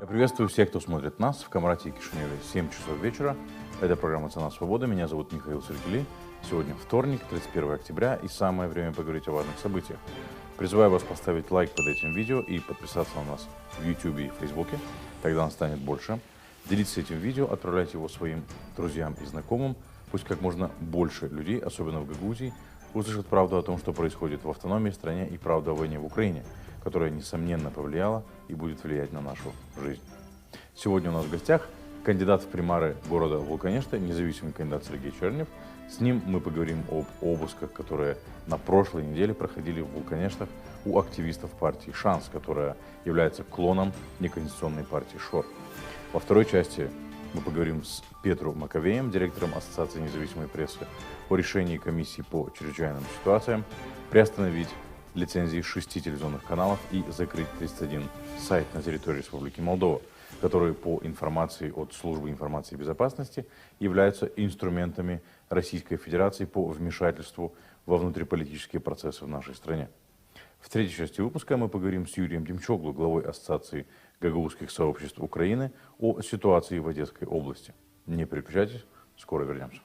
Я приветствую всех, кто смотрит нас в Камрате и Кишиневе. 7 часов вечера. Это программа «Цена свободы». Меня зовут Михаил Сергели. Сегодня вторник, 31 октября, и самое время поговорить о важных событиях. Призываю вас поставить лайк под этим видео и подписаться на нас в YouTube и Фейсбуке. Тогда нас станет больше. Делитесь этим видео, отправляйте его своим друзьям и знакомым. Пусть как можно больше людей, особенно в Гагаузии, услышат правду о том, что происходит в автономии стране, и правду о войне в Украине, которая, несомненно, повлияла и будет влиять на нашу жизнь. Сегодня у нас в гостях кандидат в примары города Вулканешта, независимый кандидат Сергей Чернев. С ним мы поговорим об обысках, которые на прошлой неделе проходили в Вулканештах у активистов партии «Шанс», которая является клоном неконституционной партии «Шор». Во второй части мы поговорим с Петру Маковеем, директором Ассоциации независимой прессы, о решении комиссии по чрезвычайным ситуациям приостановить лицензии 6 телевизионных каналов и закрыть 31 сайт на территории Республики Молдова, которые, по информации от Службы информации и безопасности, являются инструментами Российской Федерации по вмешательству во внутриполитические процессы в нашей стране. В третьей части выпуска мы поговорим с Юрием Демчоглу, главой Ассоциации гагаузских сообществ Украины, о ситуации в Одесской области. Не переключайтесь, скоро вернемся.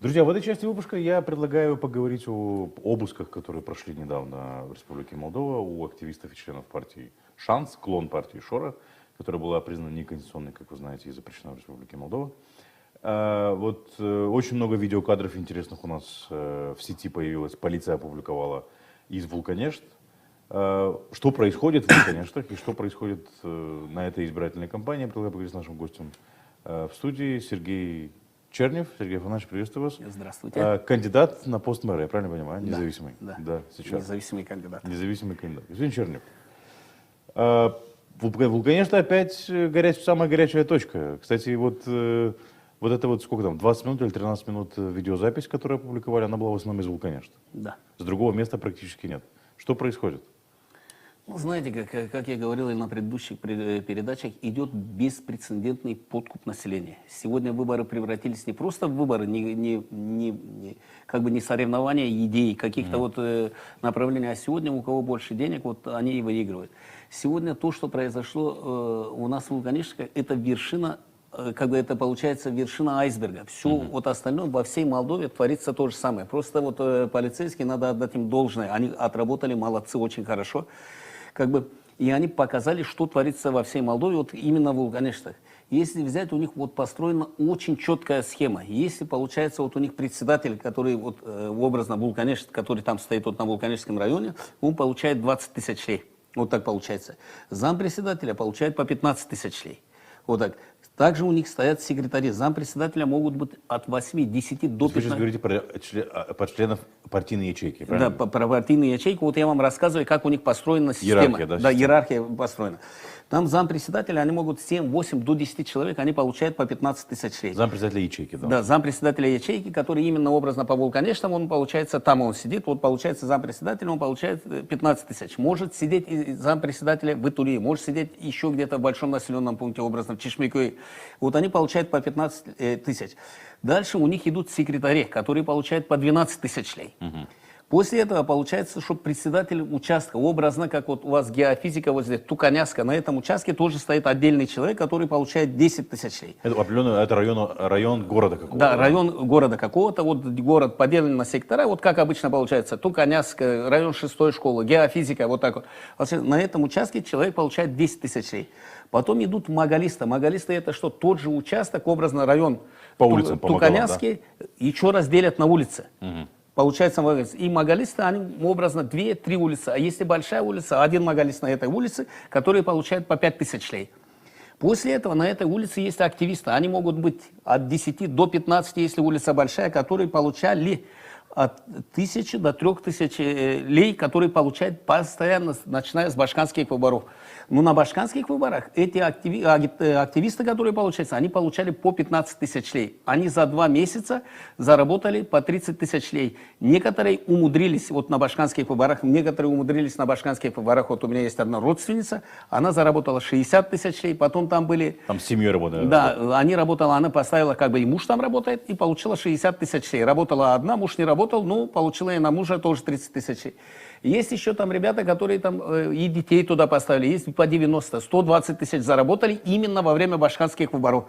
Друзья, в этой части выпуска я предлагаю поговорить о обысках, которые прошли недавно в Республике Молдова у активистов и членов партии «Шанс», клон партии «Шора», которая была признана неконституционной, как вы знаете, и запрещена в Республике Молдова. Очень много видеокадров интересных у нас в сети появилось. Полиция опубликовала из Вулканешт. Что происходит в Вулканештах и что происходит на этой избирательной кампании, я предлагаю поговорить с нашим гостем в студии. Сергей Чернев. Сергей Афанасьевич, приветствую вас. Здравствуйте. Кандидат на пост мэра, я правильно понимаю? Независимый. Да, сейчас. Независимый кандидат. Независимый кандидат. Господин Чернев, Вулканешты опять самая горячая точка. Кстати, сколько там, 20 минут или 13 минут видеозапись, которую опубликовали, она была в основном из Вулканешта. Да. С другого места практически нет. Что происходит? Ну, знаете, как я говорил и на предыдущих передачах, идет беспрецедентный подкуп населения. Сегодня выборы превратились не просто в выборы, не соревнования идей, каких-то направлений, а сегодня у кого больше денег, они и выигрывают. Сегодня то, что произошло у нас в Вулканеште, это вершина, это получается вершина айсберга. Все остальное во всей Молдове творится то же самое. Просто полицейские, надо отдать им должное. Они отработали, молодцы, очень хорошо. И они показали, что творится во всей Молдове, именно в Вулканештах. Если взять, у них построена очень четкая схема. Если получается, у них председатель, который образно Вулканешт, который там стоит на Вулканештском районе, он получает 20 тысяч лей. Вот так получается. Зампредседателя получает по 15 тысяч лей. Вот так. Также у них стоят секретари. Зампредседателя могут быть от 8, 10 до 15. Вы сейчас говорите про членов партийной ячейки, правильно? Да, про партийную ячейку. Я вам рассказываю, как у них построена система. Иерархия, да? Да, иерархия построена. Там зампредседателя, они могут 7, 8 до 10 человек, они получают по 15 тысяч лей. Зампредседателя ячейки, да? Да, зампредседателя ячейки, который именно образно по Вулканештам, он получается, там он сидит, получается зампредседатель, он получает 15 тысяч. Может сидеть и зампредседателя в Итуре, может сидеть еще где-то в большом населенном пункте, образно в Чешмекуе. Они получают по 15 тысяч. Дальше у них идут секретари, которые получают по 12 тысяч лей. После этого получается, что председатель участка, образно, как у вас геофизика, здесь Туканяска, на этом участке тоже стоит отдельный человек, который получает 10 тысяч лей. Это район города какого-то? Да, район города какого-то, город поделен на сектора, как обычно получается, Туканяска, район 6-й школы, геофизика, так. На этом участке человек получает 10 тысяч лей. Потом идут магалисты. Магалисты это что? Тот же участок, образно район по улицам, Туканяский, да? Еще раз делят на улицы. Получается, и магалисты, они образно 2-3 улицы. А если большая улица, один магалист на этой улице, который получает по 5 тысяч лей. После этого на этой улице есть активисты. Они могут быть от 10 до 15, если улица большая, которые получали от 1000 до 3000 лей, которые получают постоянно, начиная с башканских выборов. Но на башканских выборах эти активисты, которые получаются, они получали по 15 тысяч лей. Они за 2 месяца заработали по 30 тысяч лей. Некоторые умудрились, на башканских выборах, у меня есть одна родственница, она заработала 60 тысяч лей, потом там были... Там с семьей работали. Да, она поставила, и муж там работает, и получила 60 тысяч лей. Работала одна, муж не работал, заработал, ну, получила и на мужа тоже 30 тысяч. Есть еще там ребята, которые там и детей туда поставили, есть по 90, 120 тысяч заработали именно во время башкирских выборов.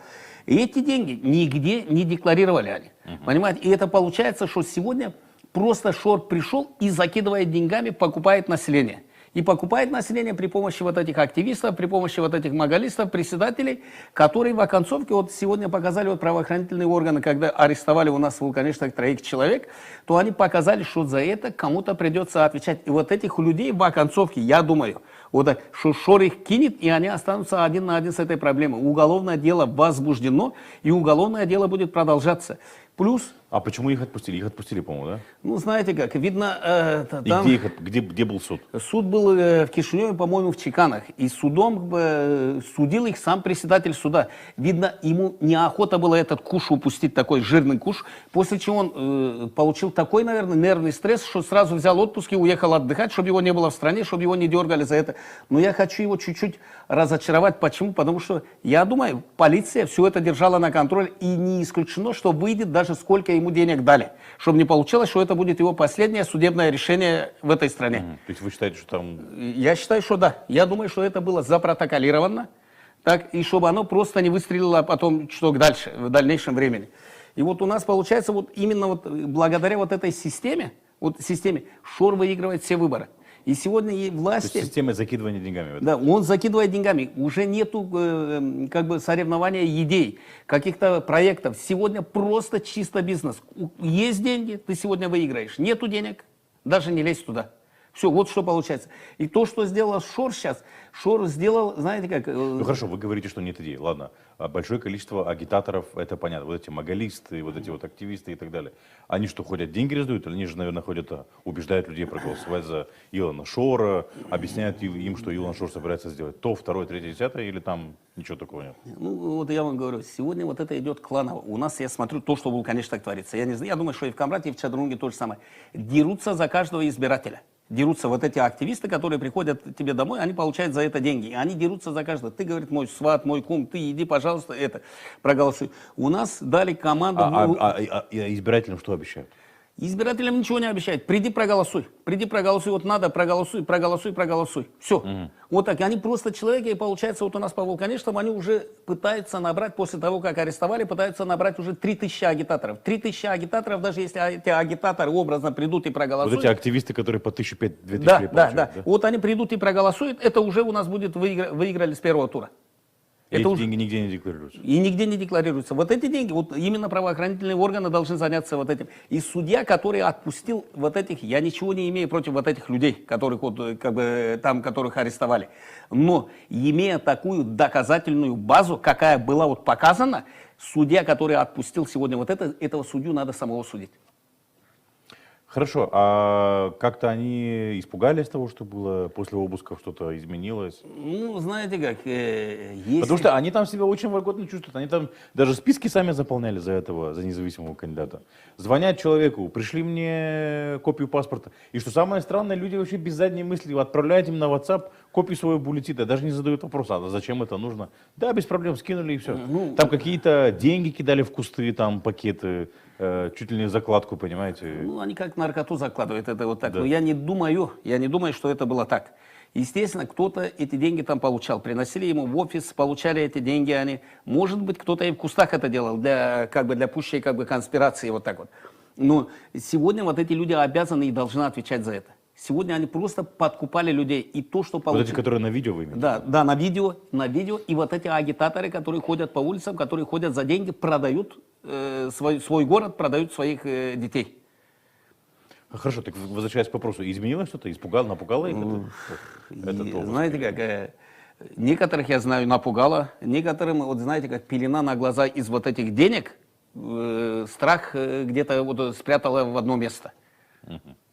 И эти деньги нигде не декларировали они. Понимаете? И это получается, что сегодня просто Шор пришел и закидывает деньгами, покупает население. И покупает население при помощи вот этих активистов, при помощи вот этих магалистов, председателей, которые в оконцовке, вот сегодня показали вот правоохранительные органы, когда арестовали у нас в Вулканишах 3 человек, то они показали, что за это кому-то придется отвечать. И вот этих людей в оконцовке, я думаю, вот так, что Шор их кинет, и они останутся один на один с этой проблемой. Уголовное дело возбуждено, и уголовное дело будет продолжаться. Плюс... А почему их отпустили? Их отпустили, по-моему, да? Ну, знаете как, видно... И там... где был суд? Суд был в Кишиневе, по-моему, в Чеканах. И судом судил их сам председатель суда. Видно, ему неохота было этот куш упустить, такой жирный куш. После чего он получил такой, наверное, нервный стресс, что сразу взял отпуск и уехал отдыхать, чтобы его не было в стране, чтобы его не дергали за это. Но я хочу его чуть-чуть разочаровать. Почему? Потому что, я думаю, полиция все это держала на контроле. И не исключено, что выйдет даже сколько ему денег дали. Чтобы не получилось, что это будет его последнее судебное решение в этой стране. То есть вы считаете, что там... Я считаю, что да. Я думаю, что это было запротоколировано, так, и чтобы оно просто не выстрелило потом, что дальше, в дальнейшем времени. И вот у нас получается, вот именно вот благодаря вот этой системе Шор выигрывает все выборы. И сегодня и власти... То есть система закидывания деньгами. Да, он закидывает деньгами. Уже нету как бы соревнования идей, каких-то проектов. Сегодня просто чисто бизнес. Есть деньги, ты сегодня выиграешь. Нету денег, даже не лезь туда. Все, вот что получается. И то, что сделал Шор сейчас, Шор сделал, знаете как... Ну хорошо, вы говорите, что нет идей. Ладно, большое количество агитаторов, это понятно. Вот эти магалисты, вот эти вот активисты и так далее. Они что, ходят, деньги раздают? Или они же, наверное, ходят, убеждают людей проголосовать за Илона Шора, объясняют им, что Илон Шор собирается сделать то, второе, третье, десятое, или там ничего такого нет? Ну, вот я вам говорю, сегодня вот это идет кланово. У нас, я смотрю, то, что было, конечно, так творится. Я не знаю, я думаю, что и в Камрате, и в Чадрунге то же самое. Дерутся за каждого избирателя. Дерутся вот эти активисты, которые приходят к тебе домой, они получают за это деньги. И они дерутся за каждого. Ты, говорит, мой сват, мой кум, ты иди, пожалуйста, проголосуй. У нас дали команду... Избирателям что обещают? Избирателям ничего не обещают. Приди, проголосуй. Приди, проголосуй. Вот надо, проголосуй, проголосуй, проголосуй. Все. Вот так. И они просто человеки, и получается, вот у нас по Вулканишам, они уже пытаются набрать, после того, как арестовали, пытаются набрать уже 3000 агитаторов. 3000 агитаторов, даже если эти агитаторы образно придут и проголосуют. Вот эти активисты, которые по 1500-2000 да, лет да, получают, да. Вот они придут и проголосуют, это уже у нас будет выиграли с первого тура. Эти деньги нигде не декларируются. И нигде не декларируются. Вот эти деньги, вот именно правоохранительные органы должны заняться вот этим. И судья, который отпустил вот этих, я ничего не имею против вот этих людей, которых вот, как бы, там, которых арестовали. Но имея такую доказательную базу, какая была вот показана, судья, который отпустил сегодня вот этого судью надо самого судить. Хорошо, а как-то они испугались того, что было после обысков, что-то изменилось? Ну, знаете как, если... Потому что они там себя очень вольготно чувствуют, они там даже списки сами заполняли за независимого кандидата. Звонят человеку, пришли мне копию паспорта. И что самое странное, люди вообще без задней мысли отправляют им на WhatsApp копию своего бюллетеня, даже не задают вопрос, а зачем это нужно? Да, без проблем, скинули и все. Ну, там какие-то деньги кидали в кусты, там пакеты, чуть ли не закладку, понимаете? Ну, они как наркоту закладывают, это вот так. Да. Но я не думаю, что это было так. Естественно, кто-то эти деньги там получал, приносили ему в офис, получали эти деньги они. Может быть, кто-то и в кустах это делал, для пущей конспирации, вот так вот. Но сегодня вот эти люди обязаны и должны отвечать за это. Сегодня они просто подкупали людей. И то, что получили... Вот эти, которые на видео вы имеете? Да, на видео. И вот эти агитаторы, которые ходят по улицам, которые ходят за деньги, продают свой город, продают своих детей. Хорошо, так возвращаясь к вопросу, изменилось что-то? Испугало, напугало их это? Знаете как, некоторых, я знаю, напугало, некоторым, вот знаете, как пелена на глаза из вот этих денег, страх где-то вот спрятала в одно место.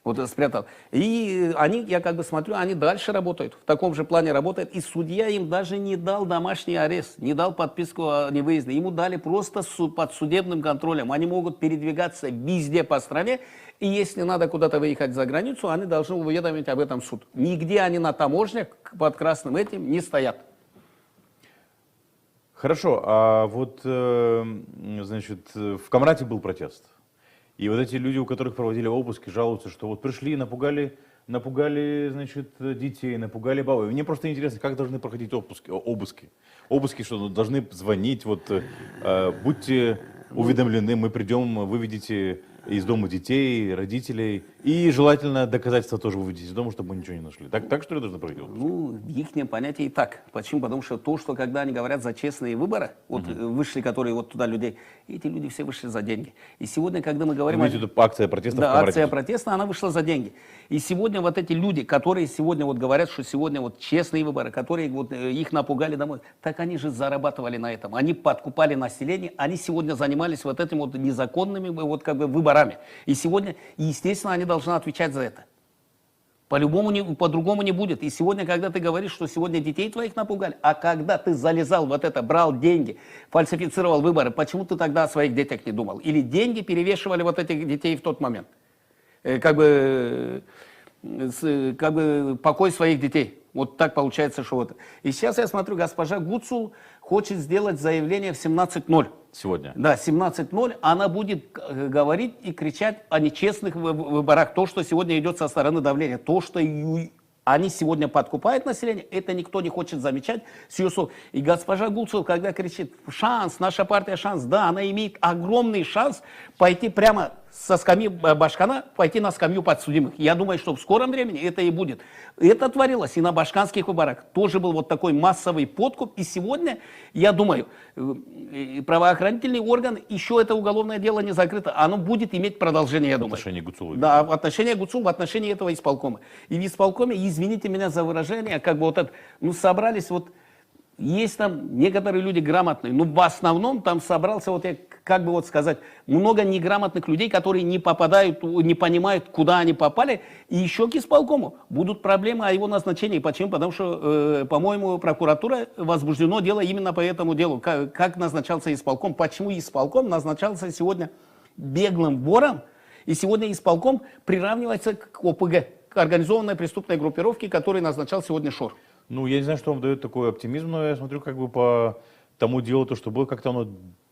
Вот спрятал. И они, я как бы смотрю, они дальше работают, в таком же плане работают. И судья им даже не дал домашний арест, не дал подписку о невыезде. Ему дали просто под судебным контролем. Они могут передвигаться везде по стране. И если надо куда-то выехать за границу, они должны уведомить об этом суд. Нигде они на таможнях под красным этим не стоят. Хорошо, а вот, значит, в Камрате был протест. И вот эти люди, у которых проводили обыски, жалуются, что вот пришли, напугали, значит, детей, напугали бабы. Мне просто интересно, как должны проходить обыски? Обыски, что должны звонить, вот, будьте уведомлены, мы придем, выведите из дома детей, родителей, и желательно доказательства тоже выведите из дома, чтобы мы ничего не нашли. Так что ли должно проходить? Ну, их понятие и так. Почему? Потому что то, что когда они говорят за честные выборы, вот вышли, которые вот туда людей, эти люди все вышли за деньги. И сегодня, когда мы говорим... Вы имеете в виду акция протеста? Да, акция протеста, она вышла за деньги. И сегодня вот эти люди, которые сегодня вот говорят, что сегодня вот честные выборы, которые вот их напугали домой, так они же зарабатывали на этом. Они подкупали население, они сегодня занимались вот этими вот незаконными вот как бы выборами. И сегодня, естественно, они должны отвечать за это. По-любому, по-другому не будет. И сегодня, когда ты говоришь, что сегодня детей твоих напугали, а когда ты залезал вот это, брал деньги, фальсифицировал выборы, почему ты тогда о своих детях не думал? Или деньги перевешивали вот этих детей в тот момент? Как бы покой своих детей. Вот так получается, что вот. И сейчас я смотрю, госпожа Гуцул хочет сделать заявление в 17:00. Сегодня? Да, 17:00. Она будет говорить и кричать о нечестных выборах. То, что сегодня идет со стороны давления. То, что они сегодня подкупают население, это никто не хочет замечать с ее слов. И госпожа Гуцул, когда кричит «шанс», наша партия «шанс», да, она имеет огромный шанс пойти прямо со скамьи Башкана, пойти на скамью подсудимых. Я думаю, что в скором времени это и будет. Это творилось и на башканских выборах. Тоже был вот такой массовый подкуп. И сегодня, я думаю, правоохранительный орган, еще это уголовное дело не закрыто, оно будет иметь продолжение, я думаю. В отношении Гуцулы? Да, в отношении Гуцул, в отношении этого исполкома. И в исполкоме, извините меня за выражение, как бы вот это, ну собрались вот, есть там некоторые люди грамотные, но в основном там собрался, вот я как бы вот сказать, много неграмотных людей, которые не попадают, не понимают, куда они попали, и еще к исполкому будут проблемы о его назначении. Почему? Потому что, по-моему, прокуратура возбуждено дело именно по этому делу, как назначался исполком, почему исполком назначался сегодня беглым вором, и сегодня исполком приравнивается к ОПГ, к организованной преступной группировке, которую назначал сегодня ШОР. Ну, я не знаю, что вам дает такой оптимизм, но я смотрю как бы по тому делу, то, что было, как-то оно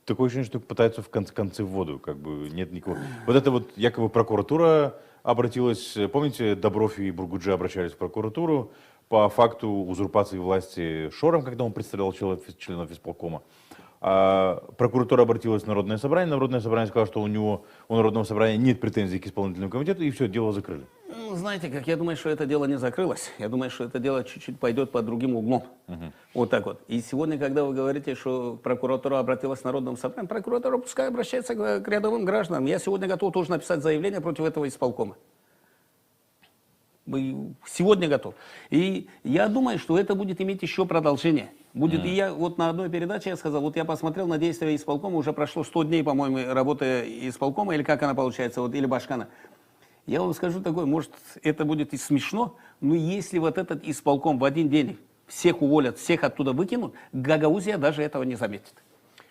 такое ощущение, что пытаются в конце в воду, как бы нет никого. Вот это вот якобы прокуратура обратилась, помните, Добров и Бургуджи обращались в прокуратуру по факту узурпации власти Шором, когда он представлял членов исполкома. А прокуратура обратилась в Народное собрание сказало, что у Народного собрания нет претензий к исполнительному комитету, и все, дело закрыли. Ну, знаете, как я думаю, что это дело не закрылось. Я думаю, что это дело чуть-чуть пойдет под другим углом. Вот так вот. И сегодня, когда вы говорите, что прокуратура обратилась к Народному собранию, прокуратура пускай обращается к рядовым гражданам. Я сегодня готов тоже написать заявление против этого исполкома. Сегодня готов. И я думаю, что это будет иметь еще продолжение. Будет, и я вот на одной передаче я сказал, вот я посмотрел на действия исполкома, уже прошло 100 дней, по-моему, работы исполкома, или как она получается, вот, или Башкана. Я вам скажу такое, может, это будет и смешно, но если вот этот исполком в один день всех уволят, всех оттуда выкинут, Гагаузия даже этого не заметит.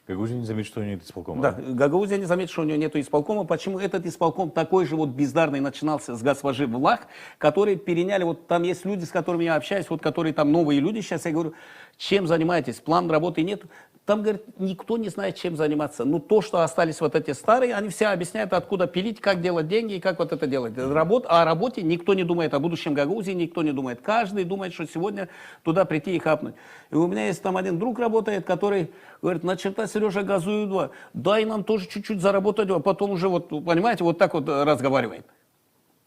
Гагаузия не заметит, что у нее нет исполкома. Да, Гагаузия не заметит, что у нее нет исполкома. Почему этот исполком такой же вот бездарный начинался с госпожи Влах, которые переняли, вот там есть люди, с которыми я общаюсь, вот которые там новые люди, сейчас я говорю, чем занимаетесь, план работы нет. Там, говорит, никто не знает, чем заниматься. Ну, то, что остались вот эти старые, они все объясняют, откуда пилить, как делать деньги и как вот это делать. О работе никто не думает, о будущем Гагаузии никто не думает. Каждый думает, что сегодня туда прийти и хапнуть. И у меня есть там один друг работает, который говорит, начертай, Сережа, газую 2, дай нам тоже чуть-чуть заработать, а потом уже, вот, понимаете, вот так вот разговаривает.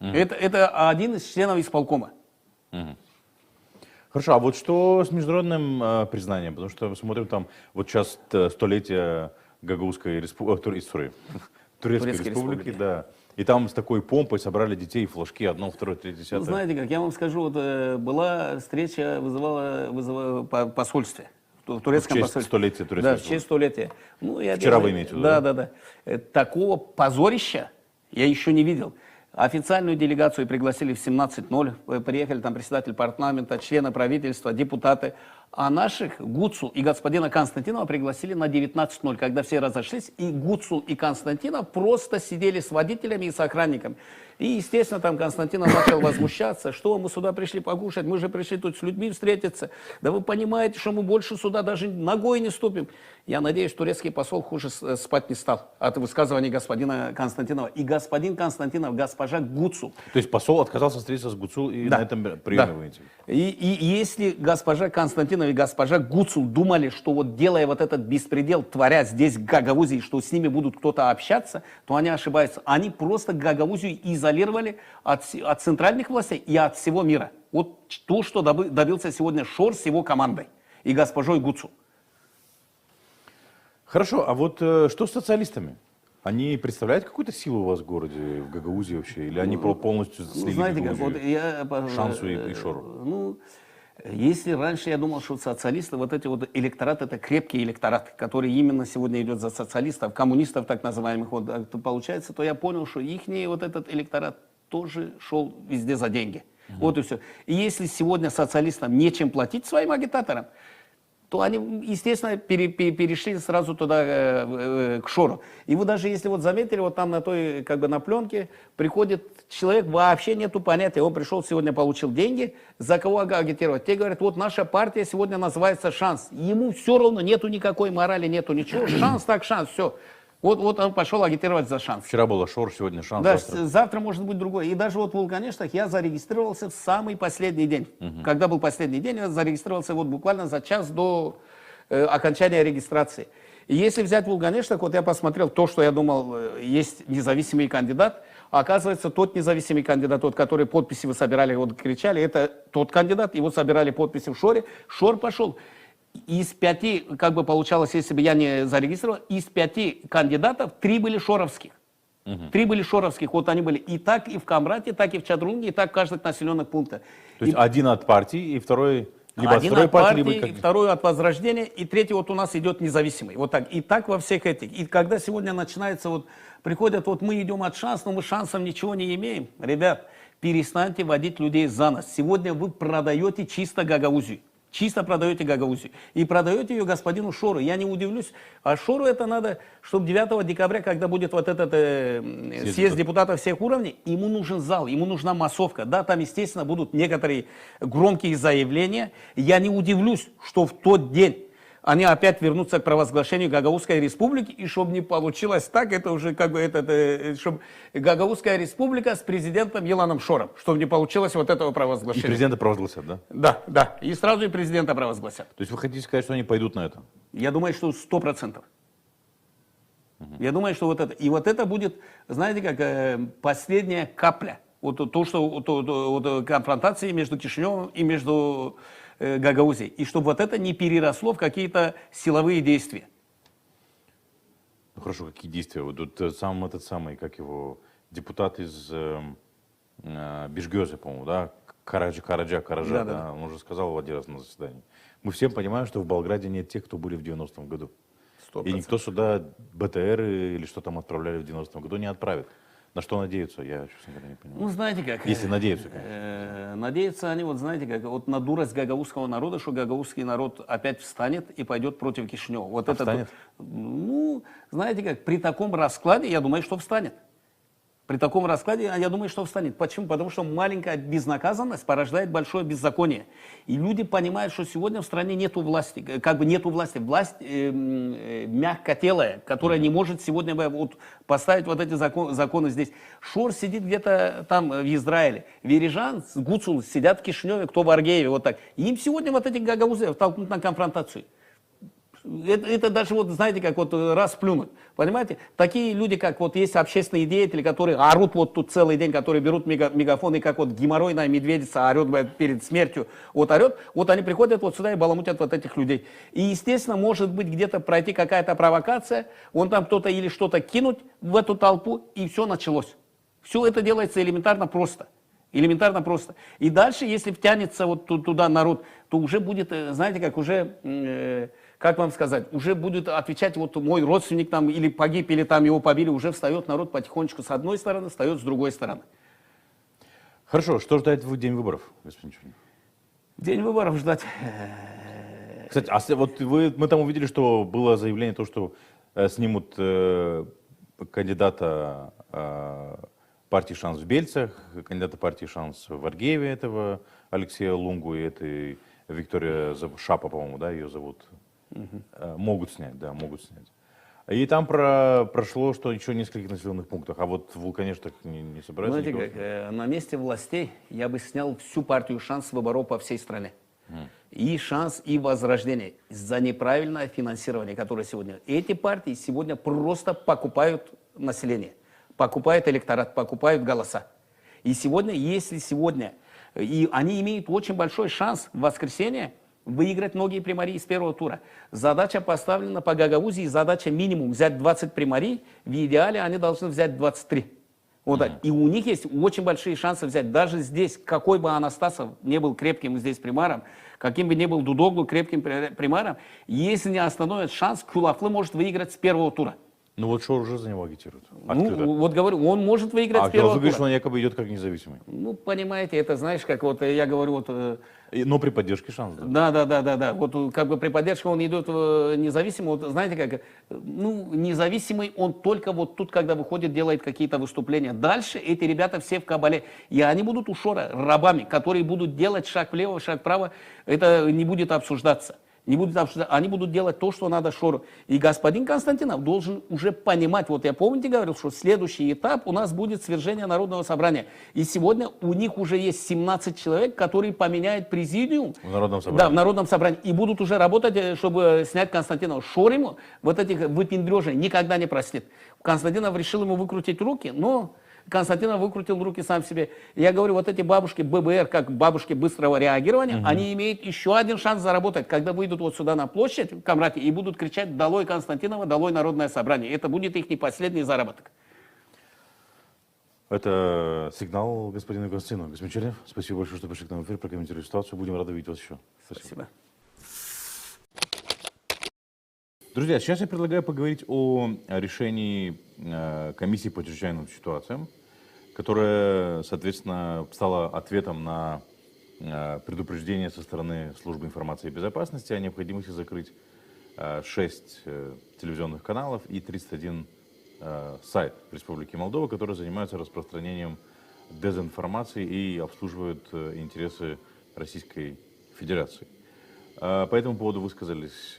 Это один из членов исполкома. Хорошо, а вот что с международным признанием? Потому что смотрим там, вот сейчас столетие Гагаузской республики, Турецкой республики, да. И там с такой помпой собрали детей, флажки, 1, 2, 3, 10. Ну, знаете как, я вам скажу, вот, была встреча, вызывала посольстве. В турецком в честь посольстве. Столетия Турецкой Да, республики. в честь столетия. Ну, я Вчера делаю, вы имеете в виду, да? Да. Такого позорища я еще не видел. Официальную делегацию пригласили в 17:00, приехали там председатель парламента, члены правительства, депутаты. А наших, Гуцул и господина Константинова, пригласили на 19:00, когда все разошлись, и Гуцул и Константинов просто сидели с водителями и с охранником. И, естественно, там Константинов начал возмущаться, что мы сюда пришли покушать, мы же пришли тут с людьми встретиться. Да вы понимаете, что мы больше сюда даже ногой не ступим. Я надеюсь, турецкий посол хуже спать не стал от высказываний господина Константинова. И господин Константинов, госпожа Гуцул. То есть посол отказался встретиться с Гуцул и на этом приеме выйти? И если госпожа Константинова и госпожа Гуцул думали, что вот делая вот этот беспредел, творя здесь Гагаузии, что с ними будут кто-то общаться, то они ошибаются. Они просто Гагаузию изолировали от центральных властей и от всего мира. Вот то, что добился сегодня Шор с его командой и госпожой Гуцул. Хорошо, а вот что с социалистами? Они представляют какую-то силу у вас в городе, в Гагаузии вообще? Или они полностью слили знаете, как, вот Шансу и Шору? Ну, если раньше я думал, что социалисты, вот эти вот электораты, это крепкий электорат, который именно сегодня идет за социалистов, коммунистов так называемых, вот, получается, то я понял, что их вот этот электорат тоже шел везде за деньги. Вот и все. И если сегодня социалистам нечем платить своим агитаторам, то они, естественно, перешли сразу туда, к Шору. И вы даже, если вот заметили, вот там на той, как бы на пленке, приходит человек, вообще нету понятия, он пришел сегодня, получил деньги, за кого агитировать. Те говорят, вот наша партия сегодня называется «Шанс». Ему все равно, нету никакой морали, нету ничего, шанс так шанс, все. Вот он пошел агитировать за Шанс. Вчера было Шор, сегодня Шанс. Да, завтра может быть другой. И даже вот в Вулканештах я зарегистрировался в самый последний день. Когда был последний день, я зарегистрировался вот буквально за час до окончания регистрации. И если взять Вулканештах, вот я посмотрел то, что я думал, есть независимый кандидат. А оказывается, тот независимый кандидат, тот, который подписи вы собирали, вот кричали, это тот кандидат, его собирали подписи в Шоре. Шор пошел. Из 5, как бы получалось, если бы я не зарегистрировал, из 5 кандидатов 3 были шоровских. 3 были шоровских, вот они были и так и в Камрате, так и в Чадрунге, и так в каждых населенных пунктах. То есть один от партии, и второй либо один от второй от партии, либо и второй от Возрождения, и третий вот у нас идет независимый. Вот так. И так во всех этих. И когда сегодня начинается, вот приходят, вот мы идем от Шанс, но мы шансом ничего не имеем. Ребят, перестаньте водить людей за нос. Сегодня вы продаете чисто Гагаузию. Чисто продаете Гагаузию. И продаете ее господину Шору. Я не удивлюсь. А Шору это надо, чтобы 9 декабря, когда будет вот этот съезд депутатов всех уровней, ему нужен зал, ему нужна массовка. Да, там, естественно, будут некоторые громкие заявления. Я не удивлюсь, что в тот день они опять вернутся к провозглашению Гагаузской республики, и чтобы не получилось так, это уже как бы, чтобы Гагаузская республика с президентом Еланом Шором, чтобы не получилось вот этого провозглашения. И президента провозгласят, да? Да, да, и сразу и президента провозгласят. То есть вы хотите сказать, что они пойдут на это? Я думаю, что 100%. Я думаю, что вот это, и вот это будет, знаете, как последняя капля. Вот то, что вот, конфронтации между Кишиневым и между Гагаузией. И чтобы вот это не переросло в какие-то силовые действия. Ну хорошо, какие действия? Вот тут сам этот самый, как его, депутат из Бишгёза, по-моему, да? Караджа, да. Он уже сказал один раз на заседании. Мы всем понимаем, что в Болграде нет тех, кто были в 90-м году. 100%. И никто сюда БТР или что там отправляли в 90-м году не отправит. На что надеются, я, честно говоря, не понимаю. Ну, знаете как. Если надеются, конечно. Надеются они, вот знаете как, вот на дурость гагаузского народа, что гагаузский народ опять встанет и пойдет против Кишинева. Вот это встанет? Ну, знаете как, при таком раскладе, я думаю, что встанет. При таком раскладе, я думаю, что встанет. Почему? Потому что маленькая безнаказанность порождает большое беззаконие. И люди понимают, что сегодня в стране нету власти. Как бы нету власти. Власть мягкотелая, которая не может сегодня вот поставить вот эти законы здесь. Шор сидит где-то там в Израиле. Верижан, Гуцул сидят в Кишиневе, кто в Аргееве. Вот так. И им сегодня вот эти гагаузы толкнут на конфронтацию. Это даже, вот знаете, как вот раз плюнуть. Понимаете? Такие люди, как вот есть общественные деятели, которые орут вот тут целый день, которые берут мегафон, и как вот геморройная медведица орет перед смертью, вот орет, вот они приходят вот сюда и баламутят вот этих людей. И, естественно, может быть где-то пройти какая-то провокация, вон там кто-то или что-то кинуть в эту толпу, и все началось. Все это делается элементарно просто. Элементарно просто. И дальше, если втянется вот туда народ, то уже будет, знаете, как уже... как вам сказать, уже будет отвечать, вот мой родственник там или погиб, или там его побили, уже встает народ потихонечку с одной стороны, встает с другой стороны. Хорошо, что ждать в день выборов, господин Чунин? День выборов ждать. Кстати, вот мы там увидели, что было заявление, то, что снимут кандидата партии «Шанс» в Бельцах, кандидата партии «Шанс» в Аргееве, этого Алексея Лунгу и этой Виктория Шапа, по-моему, да, ее зовут. Могут снять, да, могут снять. И там прошло, что еще в нескольких населенных пунктах, а вот в Вулкане так не собираются. Знаете, как, на месте властей я бы снял всю партию «Шанс» выборов по всей стране. И «Шанс», и «Возрождение» за неправильное финансирование, которое сегодня. Эти партии сегодня просто покупают население, покупают электорат, покупают голоса. И сегодня, если сегодня, и они имеют очень большой шанс в воскресенье выиграть многие примарии из первого тура. Задача поставлена по Гагаузии, задача минимум взять 20 примарий, в идеале они должны взять 23. Вот так. И у них есть очень большие шансы взять. Даже здесь, какой бы Анастасов не был крепким здесь примаром, каким бы ни был Дудоглу крепким примаром, если не остановят шанс, Кулафлы может выиграть с первого тура. Ну вот Шор уже за него агитирует. Ну, вот говорю, он может выиграть с первого тура. А говоришь, что он якобы идет как независимый. Ну, понимаете, это знаешь, как вот я говорю, вот... Но при поддержке «Шанс», да? Да. Вот как бы при поддержке он идет независимый. Вот, знаете, как, ну, независимый он только вот тут, когда выходит, делает какие-то выступления. Дальше эти ребята все в кабале. И они будут у Шора рабами, которые будут делать шаг влево, шаг вправо. Это не будет обсуждаться. Они будут делать то, что надо Шору. И господин Константинов должен уже понимать, вот я помните говорил, что следующий этап у нас будет свержение Народного собрания. И сегодня у них уже есть 17 человек, которые поменяют президиум. В Народном собрании. Да, в Народном собрании. И будут уже работать, чтобы снять Константинова. Шор ему вот этих выпендрежей никогда не простит. Константинов решил ему выкрутить руки, но... Константинов выкрутил руки сам себе. Я говорю, вот эти бабушки ББР, как бабушки быстрого реагирования, они имеют еще один шанс заработать, когда выйдут вот сюда на площадь в Камрате и будут кричать «Долой Константинова, долой Народное собрание». Это будет их не последний заработок. Это сигнал господину Константину. Господин Чернев, спасибо большое, что пришли к нам в эфир, прокомментировали ситуацию. Будем рады видеть вас еще. Спасибо. Друзья, сейчас я предлагаю поговорить о решении комиссии по чрезвычайным ситуациям, которая, соответственно, стала ответом на предупреждение со стороны Службы информации и безопасности о необходимости закрыть 6 телевизионных каналов и 31 сайт Республики Молдова, которые занимаются распространением дезинформации и обслуживают интересы Российской Федерации. По этому поводу высказались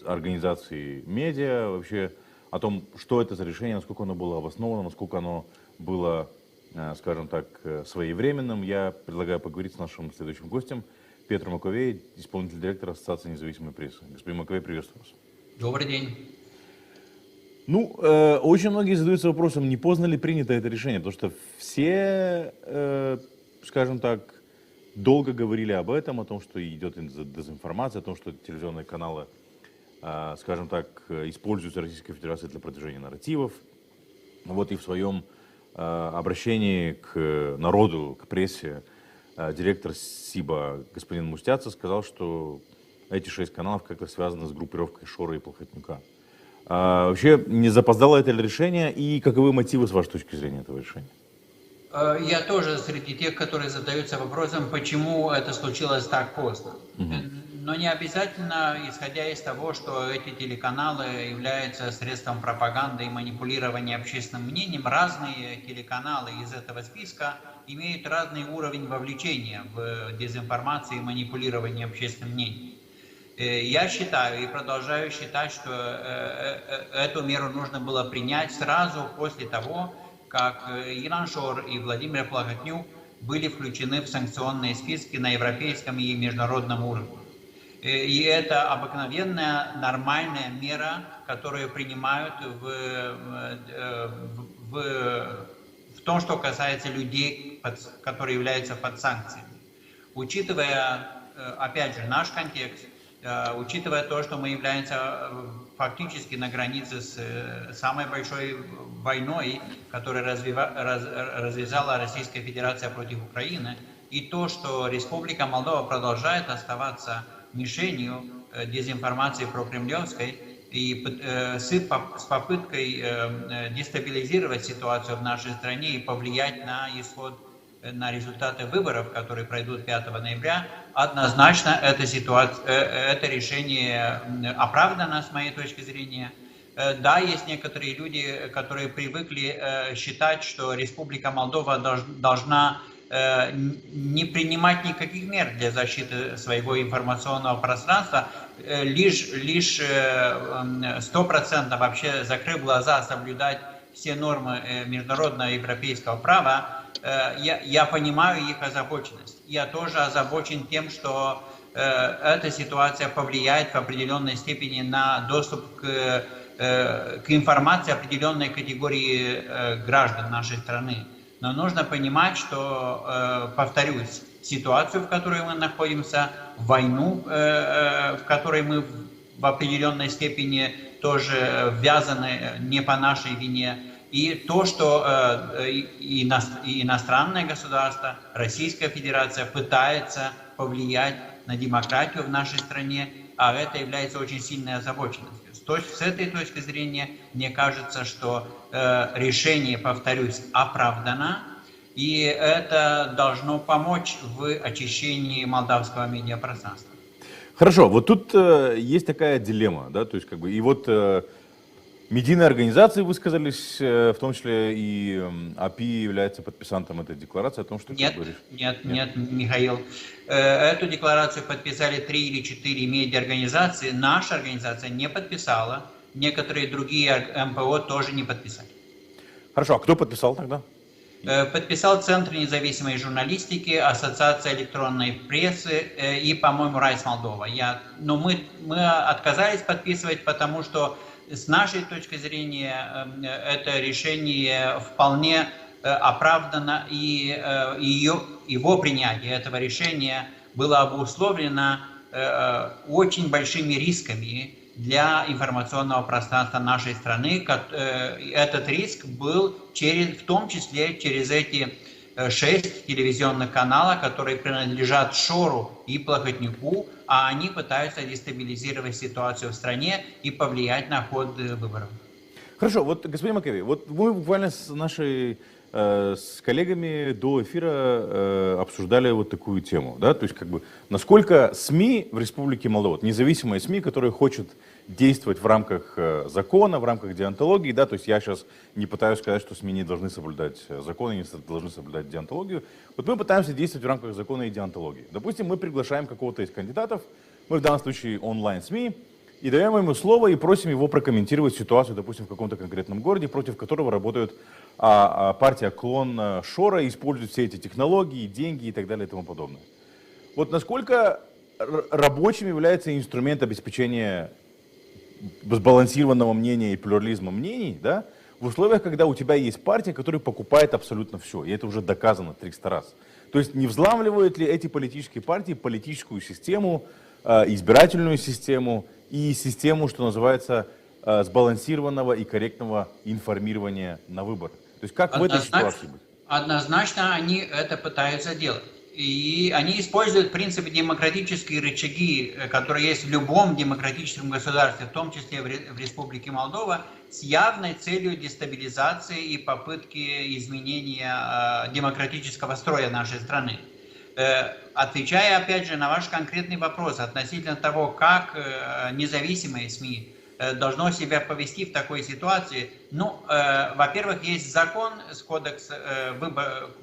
организации медиа, вообще о том, что это за решение, насколько оно было обосновано, насколько оно было, скажем так, своевременным. Я предлагаю поговорить с нашим следующим гостем, Петром Маковей, исполнительный директор Ассоциации независимой прессы. Господин Маковей, приветствую вас. Добрый день. Ну, очень многие задаются вопросом, не поздно ли принято это решение, потому что все, скажем так, долго говорили об этом, о том, что идет дезинформация, о том, что телевизионные каналы, скажем так, используются Российской Федерацией для продвижения нарративов. Вот и в своем обращении к народу, к прессе, директор СИБа господин Мустяца сказал, что эти 6 каналов как-то связаны с группировкой Шора и Плохотнюка. Вообще, не запоздало это решение и каковы мотивы, с вашей точки зрения, этого решения? Я тоже среди тех, которые задаются вопросом, почему это случилось так поздно. Но не обязательно, исходя из того, что эти телеканалы являются средством пропаганды и манипулирования общественным мнением, разные телеканалы из этого списка имеют разный уровень вовлечения в дезинформацию и манипулирование общественным мнением. Я считаю и продолжаю считать, что эту меру нужно было принять сразу после того, как Илон Шор и Владимир Плохотнюк были включены в санкционные списки на европейском и международном уровне. И это обыкновенная, нормальная мера, которую принимают в том, что касается людей, которые являются под санкциями. Учитывая, опять же, наш контекст, учитывая то, что мы являемся фактически на границе с самой большой войной, которую развязала Российская Федерация против Украины, и то, что Республика Молдова продолжает оставаться мишенью дезинформации прокремлевской и с попыткой дестабилизировать ситуацию в нашей стране и повлиять на исход на результаты выборов, которые пройдут 5 ноября, однозначно это решение оправдано, с моей точки зрения. Да, есть некоторые люди, которые привыкли считать, что Республика Молдова должна не принимать никаких мер для защиты своего информационного пространства, лишь 100% вообще закрыв глаза, соблюдать все нормы международного и европейского права. Я понимаю их озабоченность. Я тоже озабочен тем, что эта ситуация повлияет в определенной степени на доступ к информации определенной категории граждан нашей страны. Но нужно понимать, что, повторюсь, ситуацию, в которой мы находимся, войну, в которой мы в определенной степени тоже ввязаны не по нашей вине, и то, что иностранное государство, Российская Федерация пытается повлиять на демократию в нашей стране, а это является очень сильной озабоченностью. С этой точки зрения, мне кажется, что решение, повторюсь, оправдано, и это должно помочь в очищении молдавского медиапространства. Хорошо, вот тут есть такая дилемма, да, то есть как бы, и вот медийные организации высказались, в том числе и АПИ является подписантом этой декларации о том, что... Нет, Михаил. Эту декларацию подписали 3 или 4 медиаорганизации. Наша организация не подписала. Некоторые другие МПО тоже не подписали. Хорошо, а кто подписал тогда? Подписал Центр независимой журналистики, Ассоциация электронной прессы и, по-моему, Райс Молдова. Но мы отказались подписывать, потому что с нашей точки зрения это решение вполне оправдано, и его принятие этого решения было обусловлено очень большими рисками для информационного пространства нашей страны. Этот риск был в том числе через эти 6 телевизионных каналов, которые принадлежат Шору и Плохотнюку, а они пытаются дестабилизировать ситуацию в стране и повлиять на ход выборов. Хорошо, вот, господин Макевей, вот мы буквально с коллегами до эфира обсуждали вот такую тему, да, то есть как бы насколько СМИ в Республике Молдова, независимые СМИ, которые хотят действовать в рамках закона, в рамках деонтологии, да, то есть я сейчас не пытаюсь сказать, что СМИ не должны соблюдать законы, не должны соблюдать деонтологию, вот мы пытаемся действовать в рамках закона и деонтологии. Допустим, мы приглашаем какого-то из кандидатов, мы в данном случае онлайн-СМИ, и даем ему слово и просим его прокомментировать ситуацию, допустим, в каком-то конкретном городе, против которого работает партия «Клон Шора», использует все эти технологии, деньги и так далее и тому подобное. Вот насколько рабочим является инструмент обеспечения сбалансированного мнения и плюрализма мнений, да, в условиях, когда у тебя есть партия, которая покупает абсолютно все, и это уже доказано 300 раз. То есть не взламывают ли эти политические партии политическую систему, избирательную систему и систему, что называется, сбалансированного и корректного информирования на выборы? То есть как в этой ситуации быть? Однозначно они это пытаются делать. И они используют принципы демократические рычаги, которые есть в любом демократическом государстве, в том числе в Республике Молдова, с явной целью дестабилизации и попытки изменения демократического строя нашей страны. Отвечая опять же на ваш конкретный вопрос относительно того, как независимые СМИ должно себя повести в такой ситуации, ну, во-первых, есть закон,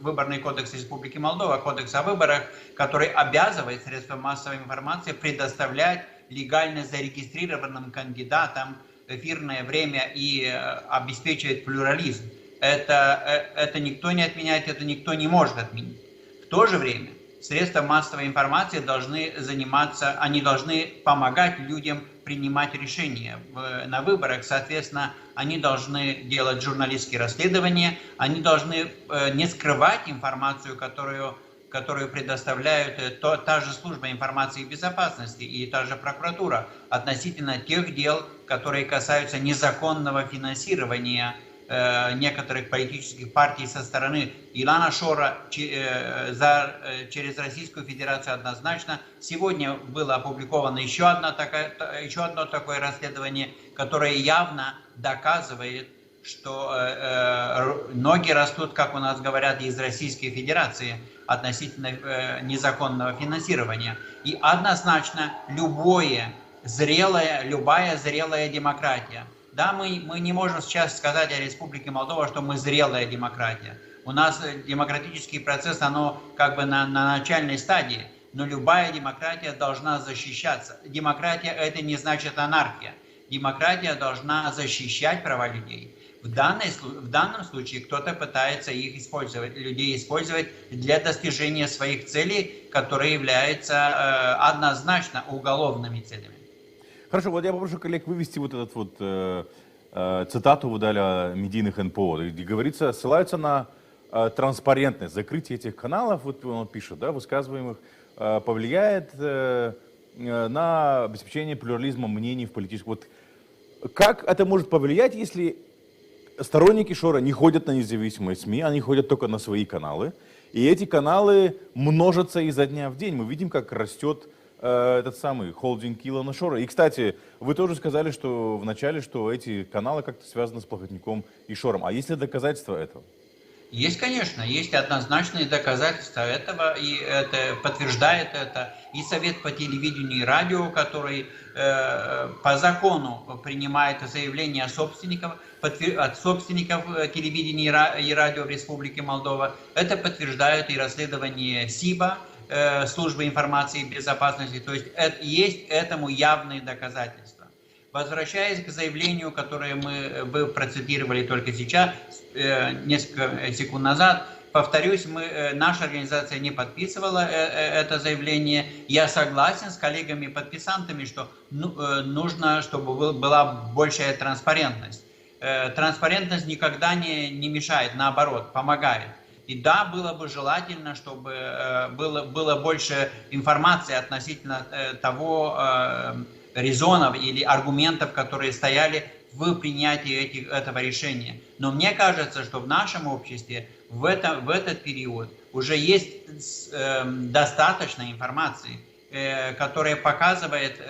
Выборный кодекс Республики Молдова, кодекс о выборах, который обязывает средства массовой информации предоставлять легально зарегистрированным кандидатам эфирное время и обеспечивает плюрализм. Это никто не отменяет, это никто не может отменить. В то же время средства массовой информации должны помогать людям принимать решения на выборах. Соответственно, они должны делать журналистские расследования, они должны не скрывать информацию, которую предоставляют та же служба информации и безопасности и та же прокуратура относительно тех дел, которые касаются незаконного финансирования некоторых политических партий со стороны Илана Шора через Российскую Федерацию однозначно. Сегодня было опубликовано еще одно такое расследование, которое явно доказывает, что ноги растут, как у нас говорят, из Российской Федерации относительно незаконного финансирования. И однозначно любая зрелая демократия. Да, мы не можем сейчас сказать о Республике Молдова, что мы зрелая демократия. У нас демократический процесс, оно как бы на начальной стадии, но любая демократия должна защищаться. Демократия – это не значит анархия. Демократия должна защищать права людей. В данном случае кто-то пытается людей использовать для достижения своих целей, которые являются однозначно уголовными целями. Хорошо, вот я попрошу коллег вывести вот этот вот цитату вы дали о медийных НПО, где говорится, ссылаются на транспарентность, закрытие этих каналов, вот он пишет, да, высказываемых, повлияет на обеспечение плюрализма мнений в политическом. Вот как это может повлиять, если сторонники Шора не ходят на независимые СМИ, они ходят только на свои каналы, и эти каналы множатся изо дня в день. Мы видим, как растет этот самый холдинг Илона Шора. И, кстати, вы тоже сказали, что вначале, что эти каналы как-то связаны с Плохотнюком и Шором. А есть ли доказательства этого? Есть, конечно, есть однозначные доказательства этого, и это подтверждает это и Совет по телевидению и радио, который по закону принимает заявления от собственников телевидения и радио в Республике Молдова. Это подтверждает и расследование СИБа, Службы информации и безопасности, то есть есть этому явные доказательства. Возвращаясь к заявлению, которое вы процитировали только сейчас, несколько секунд назад, повторюсь, наша организация не подписывала это заявление. Я согласен с коллегами-подписантами, что нужно, чтобы была большая транспарентность. Транспарентность никогда не мешает, наоборот, помогает. И да, было бы желательно, чтобы было больше информации относительно того резонов или аргументов, которые стояли в принятии этого решения. Но мне кажется, что в нашем обществе в этот период уже есть достаточно информации, которая показывает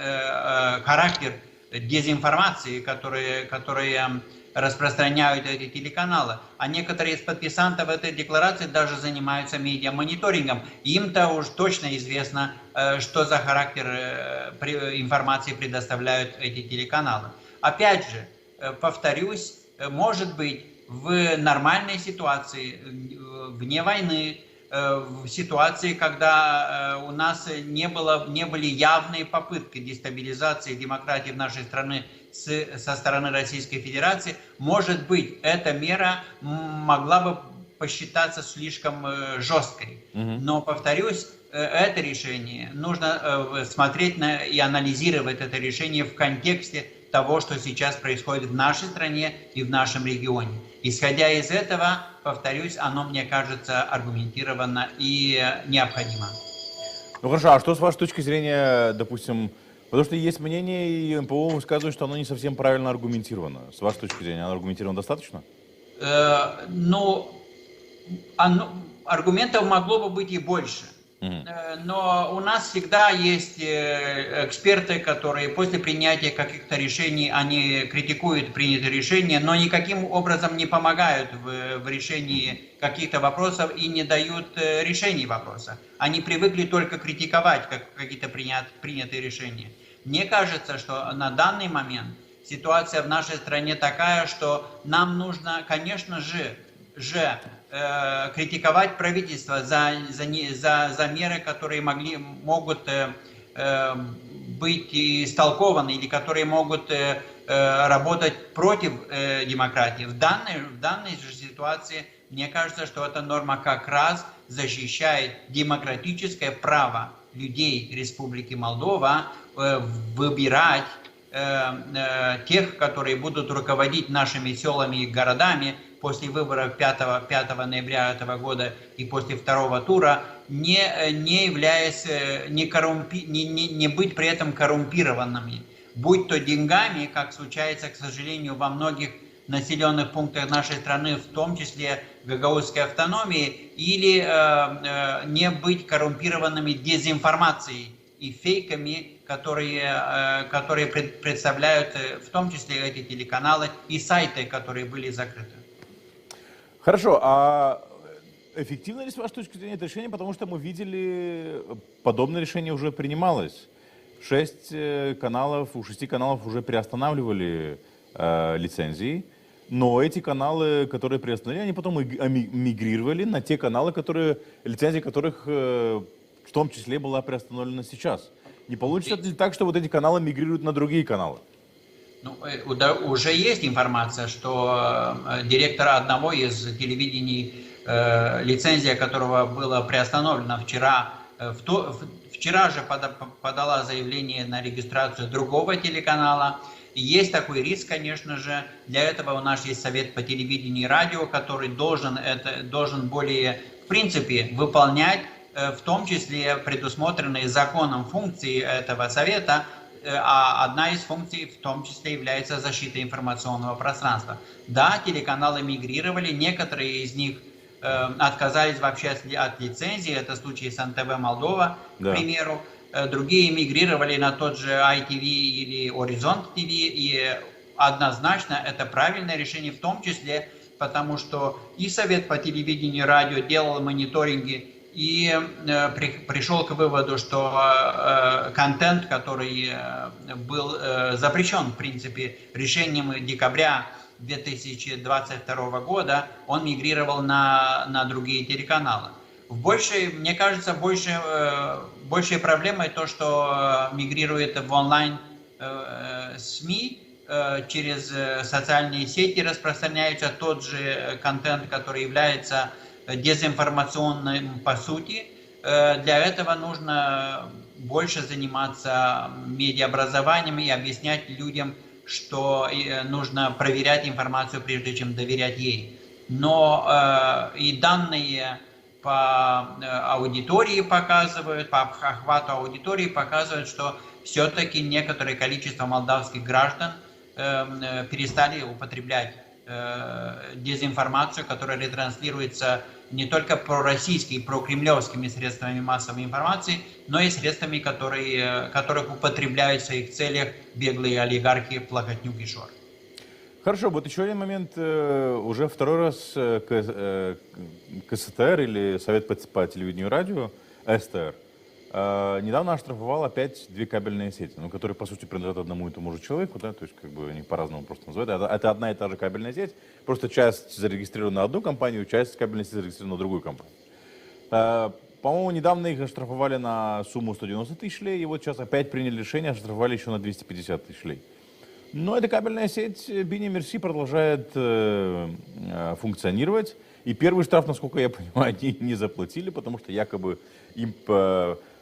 характер дезинформации, которые распространяют эти телеканалы. А некоторые из подписантов этой декларации даже занимаются медиамониторингом. Им-то уж точно известно, что за характер информации предоставляют эти телеканалы. Опять же, повторюсь, может быть, в нормальной ситуации, вне войны, в ситуации, когда у нас не были явные попытки дестабилизации демократии в нашей стране со стороны Российской Федерации, может быть, эта мера могла бы посчитаться слишком жесткой. Но, повторюсь, это решение, нужно смотреть и анализировать это решение в контексте того, что сейчас происходит в нашей стране и в нашем регионе. Исходя из этого, повторюсь, оно, мне кажется, аргументировано и необходимо. Ну хорошо, а что с вашей точки зрения, допустим, потому что есть мнение, и МПО высказывает, что оно не совсем правильно аргументировано. С вашей точки зрения, оно аргументировано достаточно? Аргументов могло бы быть и больше. Но у нас всегда есть эксперты, которые после принятия каких-то решений, они критикуют принятые решения, но никаким образом не помогают в решении каких-то вопросов и не дают решений вопроса. Они привыкли только критиковать какие-то принятые решения. Мне кажется, что на данный момент ситуация в нашей стране такая, что нам нужно, конечно же, критиковать правительство за меры, которые могут быть истолкованы или которые могут работать против демократии. В данной же ситуации, мне кажется, что эта норма как раз защищает демократическое право людей Республики Молдова выбирать тех, которые будут руководить нашими селами и городами после выборов 5 ноября этого года и после второго тура, не быть при этом коррумпированными, будь то деньгами, как случается, к сожалению, во многих населенных пунктах нашей страны, в том числе в Гагаузской автономии, или не быть коррумпированными дезинформацией и фейками, которые представляют в том числе эти телеканалы и сайты, которые были закрыты. Хорошо, а эффективно ли с вашей точки зрения это решение? Потому что мы видели, подобное решение уже принималось. У 6 каналов уже приостанавливали лицензии, но эти каналы, которые приостановили, они потом мигрировали на те каналы, лицензия которых в том числе была приостановлена сейчас. Не получится ли так, что вот эти каналы мигрируют на другие каналы? Ну, уже есть информация, что директора одного из телевидений, лицензия которого была приостановлена вчера же подала заявление на регистрацию другого телеканала. И есть такой риск, конечно же. Для этого у нас есть Совет по телевидению и радио, который должен более, в принципе, выполнять, в том числе предусмотренные законом функции этого совета, а одна из функций в том числе является защита информационного пространства. Да, телеканалы мигрировали, некоторые из них отказались вообще от лицензии, это случай с НТВ Молдова, к примеру. Другие мигрировали на тот же ITV или Horizont TV, и однозначно это правильное решение, в том числе потому, что и Совет по телевидению и радио делал мониторинги и пришел к выводу, что контент, который был запрещен, в принципе, решением декабря 2022 года, он мигрировал на другие телеканалы. Мне кажется, большей проблемой то, что мигрирует в онлайн СМИ, через социальные сети распространяется тот же контент, который является дезинформационным по сути. Для этого нужно больше заниматься медиаобразованием и объяснять людям, что нужно проверять информацию, прежде чем доверять ей. Но и данные по аудитории показывают, по охвату аудитории показывают, что все-таки некоторое количество молдавских граждан перестали употреблять дезинформацию, которая ретранслируется не только пророссийскими, прокремлевскими средствами массовой информации, но и средствами, которых употребляют в своих целях беглые олигархи Плохотнюк и Шор. Хорошо, вот еще один момент. Уже второй раз КСТР или Совет по телевидению и радио, СТР, недавно оштрафовал опять 2 кабельные сети, которые, по сути, принадлежат одному и тому же человеку, да, то есть, как бы, они по-разному просто называют. Это одна и та же кабельная сеть, просто часть зарегистрирована на одну компанию, часть кабельной сети зарегистрирована на другую компанию. По-моему, недавно их оштрафовали на сумму 190 тысяч лей, и вот сейчас опять приняли решение, оштрафовали еще на 250 тысяч лей. Но эта кабельная сеть Бини Мерси продолжает функционировать, и первый штраф, насколько я понимаю, они не заплатили, потому что якобы им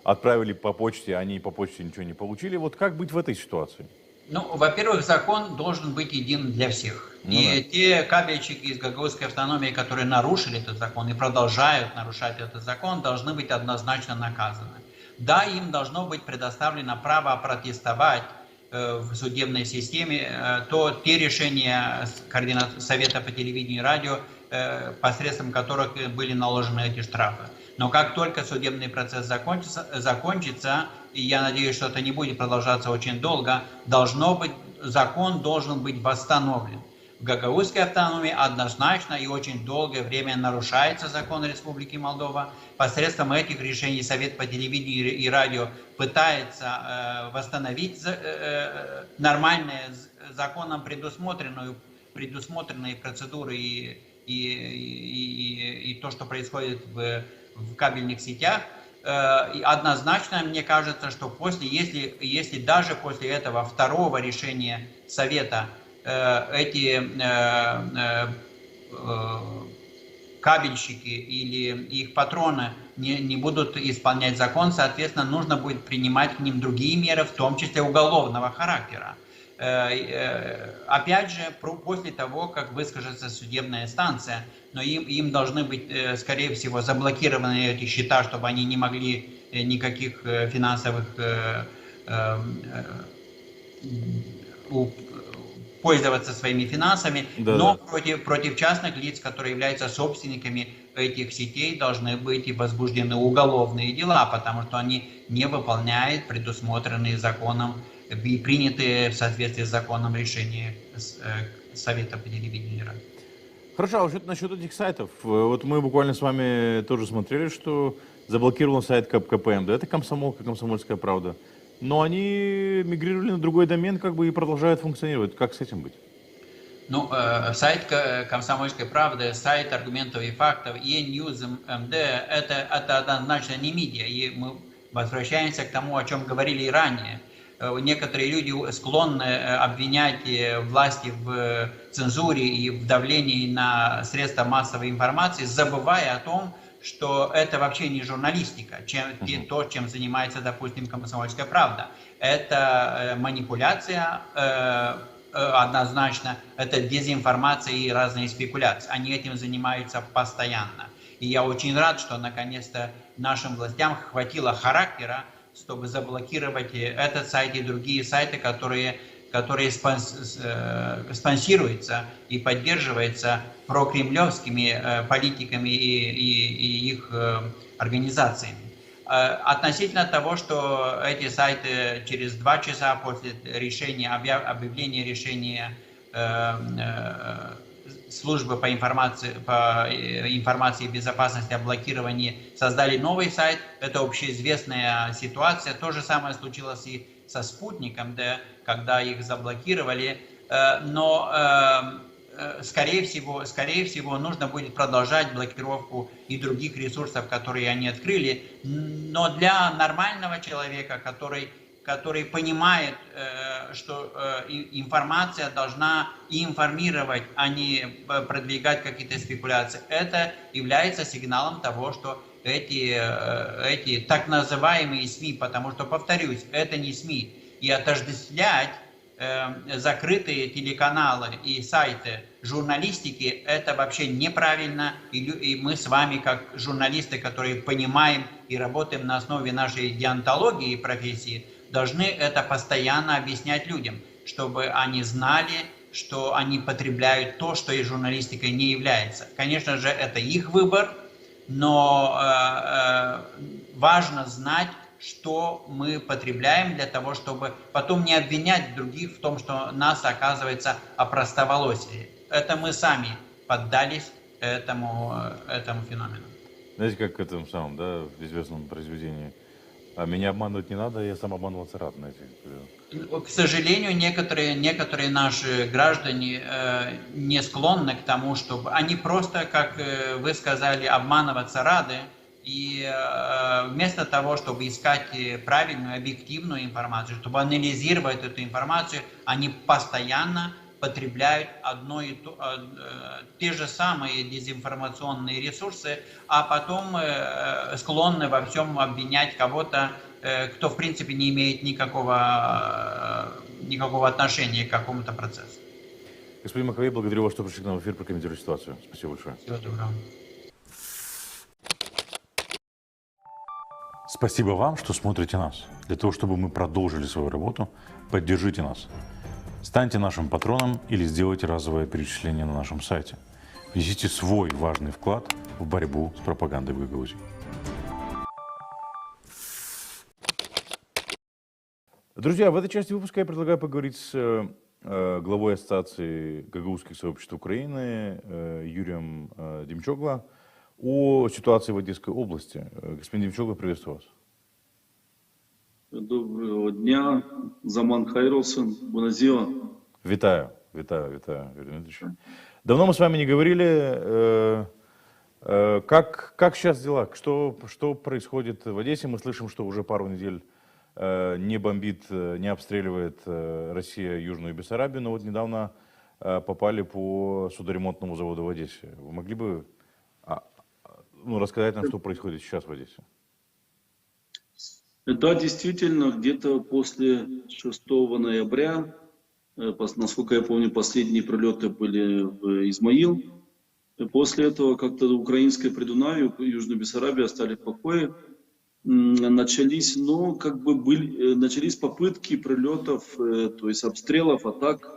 отправили по почте, они по почте ничего не получили. Вот как быть в этой ситуации? Ну, во-первых, закон должен быть един для всех. Те кабельщики из Гагаузской автономии, которые нарушили этот закон и продолжают нарушать этот закон, должны быть однозначно наказаны. Да, им должно быть предоставлено право протестовать в судебной системе те решения Совета по телевидению и радио, посредством которых были наложены эти штрафы. Но как только судебный процесс закончится, и я надеюсь, что это не будет продолжаться очень долго, закон должен быть восстановлен. В Гагаузской автономии однозначно и очень долгое время нарушается закон Республики Молдова. Посредством этих решений Совет по телевидению и радио пытается восстановить нормальные, законом предусмотренные процедуры и то, что происходит в кабельных сетях. И однозначно, мне кажется, что если даже после этого второго решения Совета эти кабельщики или их патроны не будут исполнять закон, соответственно, нужно будет принимать к ним другие меры, в том числе уголовного характера. Опять же, после того, как выскажется судебная инстанция, но им должны быть, скорее всего, заблокированы эти счета, чтобы они не могли никаких финансовых пользоваться своими финансами, но против частных лиц, которые являются собственниками этих сетей должны быть и возбуждены уголовные дела, потому что они не выполняют предусмотренные законом и принятые в соответствии с законом решения Совета по телевидению и радио. Хорошо, а вот насчет этих сайтов. Вот мы буквально с вами тоже смотрели, что заблокирован сайт КПМ, да, это Комсомолка, Комсомольская правда. Но они мигрировали на другой домен, как бы, и продолжают функционировать. Как с этим быть? Ну, сайт «Комсомольской правды», сайт «Аргументов и фактов», E-News МД – это однозначно не медиа. И мы возвращаемся к тому, о чем говорили и ранее. Некоторые люди склонны обвинять власти в цензуре и в давлении на средства массовой информации, забывая о том, что это вообще не журналистика, то, чем занимается, допустим, «Комсомольская правда». Это манипуляция, однозначно, это дезинформация и разные спекуляции. Они этим занимаются постоянно. И я очень рад, что наконец-то нашим властям хватило характера, чтобы заблокировать этот сайт и другие сайты, которые спонсируются и поддерживаются прокремлевскими политиками и их организациями. Относительно того, что эти сайты через 2 часа после объявления решения службы по информации и безопасности о блокировании создали новый сайт, это общеизвестная ситуация. То же самое случилось и со «Спутником», когда их заблокировали, но скорее всего, нужно будет продолжать блокировку и других ресурсов, которые они открыли. Но для нормального человека, который понимает, что информация должна информировать, а не продвигать какие-то спекуляции, это является сигналом того, что эти так называемые СМИ, потому что, повторюсь, это не СМИ, и отождествлять закрытые телеканалы и сайты журналистики, это вообще неправильно, и мы с вами, как журналисты, которые понимаем и работаем на основе нашей деонтологии и профессии, должны это постоянно объяснять людям, чтобы они знали, что они потребляют то, что и журналистикой не является. Конечно же, это их выбор, но важно знать, что мы потребляем для того, чтобы потом не обвинять других в том, что нас, оказывается, опростоволосили. Это мы сами поддались этому феномену. Знаете, как в этом самом, да, в известном произведении. А меня обманывать не надо, я сам обманываться рад. Знаете. К сожалению, некоторые наши граждане не склонны к тому, чтобы они просто, как вы сказали, обманываться рады. И вместо того, чтобы искать правильную, объективную информацию, чтобы анализировать эту информацию, они постоянно потребляют те же самые дезинформационные ресурсы, а потом склонны во всем обвинять кого-то, кто в принципе не имеет никакого отношения к какому-то процессу. Господин Маковей, благодарю вас, что пришли к нам в эфир прокомментировать ситуацию. Спасибо большое. Всего доброго. Спасибо вам, что смотрите нас. Для того, чтобы мы продолжили свою работу, поддержите нас. Станьте нашим патроном или сделайте разовое перечисление на нашем сайте. Внесите свой важный вклад в борьбу с пропагандой в Гагаузии. Друзья, в этой части выпуска я предлагаю поговорить с главой Ассоциации гагаузских сообществ Украины Юрием Демчогло о ситуации в Одесской области. Господин Демчогло, приветствую вас. Доброго дня, Заман Хайролсен, Боназио. Витаю, Юрий Дмитриевич. Давно мы с вами не говорили. Как сейчас дела? Что происходит в Одессе? Мы слышим, что уже пару недель не бомбит, не обстреливает Россия Южную Бессарабию, но вот недавно попали по судоремонтному заводу в Одессе. Вы могли бы рассказать нам, что происходит сейчас в Одессе? Да, действительно, где-то после 6 ноября, насколько я помню, последние прилеты были в Измаил. После этого как-то украинское Придунавье, Южная Бессарабия остались в покое. Начались попытки прилетов, то есть обстрелов, атак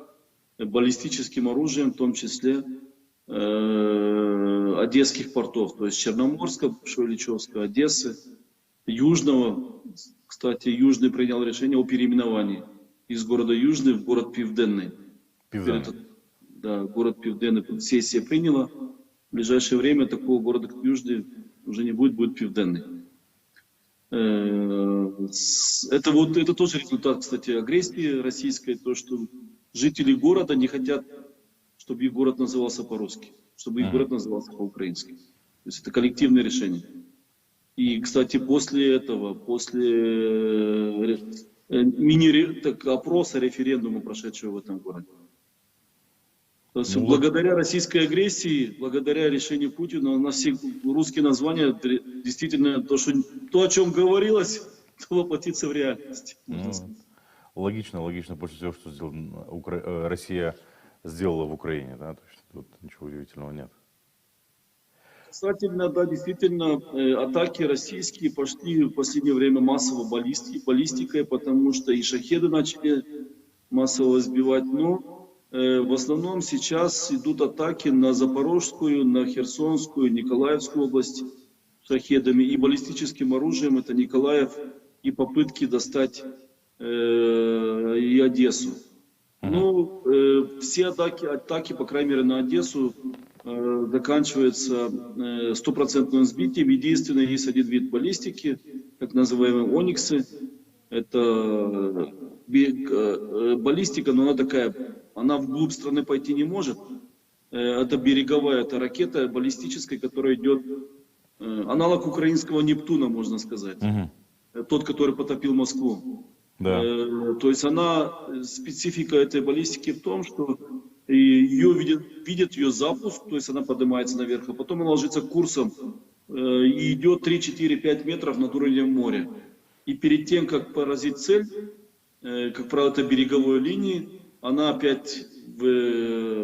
баллистическим оружием в том числе. одесских портов, то есть Черноморска, бывшего Ильичевска, Одессы, Южного. Кстати, Южный принял решение о переименовании из города Южный в город Південний. Да, город Південний. Сессия приняла. В ближайшее время такого города, как Южный, уже не будет, будет Південний. Это тоже результат, кстати, агрессии российской, то, что жители города не хотят, чтобы их город назывался по-русски, чтобы их город назывался по-украински. То есть это коллективное решение. И, кстати, после этого, после опроса, референдума, прошедшего в этом городе, то есть благодаря российской агрессии, благодаря решению Путина, у нас все русские названия действительно то, о чем говорилось, то воплотится в реальность. Логично, после того, что Россия сделала в Украине, да, то есть тут ничего удивительного нет. Кстати, да, действительно, атаки российские пошли в последнее время массово баллистикой, потому что и шахеды начали массово сбивать, но в основном сейчас идут атаки на Запорожскую, на Херсонскую, Николаевскую область шахедами и баллистическим оружием, это Николаев, и попытки достать и Одессу. Ну, все атаки, по крайней мере, на Одессу заканчиваются стопроцентным сбитием. Единственное, есть один вид баллистики, так называемые ониксы. Это баллистика, но она такая, она вглубь страны пойти не может. Это береговая, это ракета баллистическая, которая идет, аналог украинского Нептуна, можно сказать. Тот, который потопил Москву. Да. То есть специфика этой баллистики в том, что ее видят ее запуск, то есть она поднимается наверх, а потом она ложится курсом и идет 3, 4, 5 метров над уровнем моря. И перед тем, как поразить цель, как правило, это береговой линии, она опять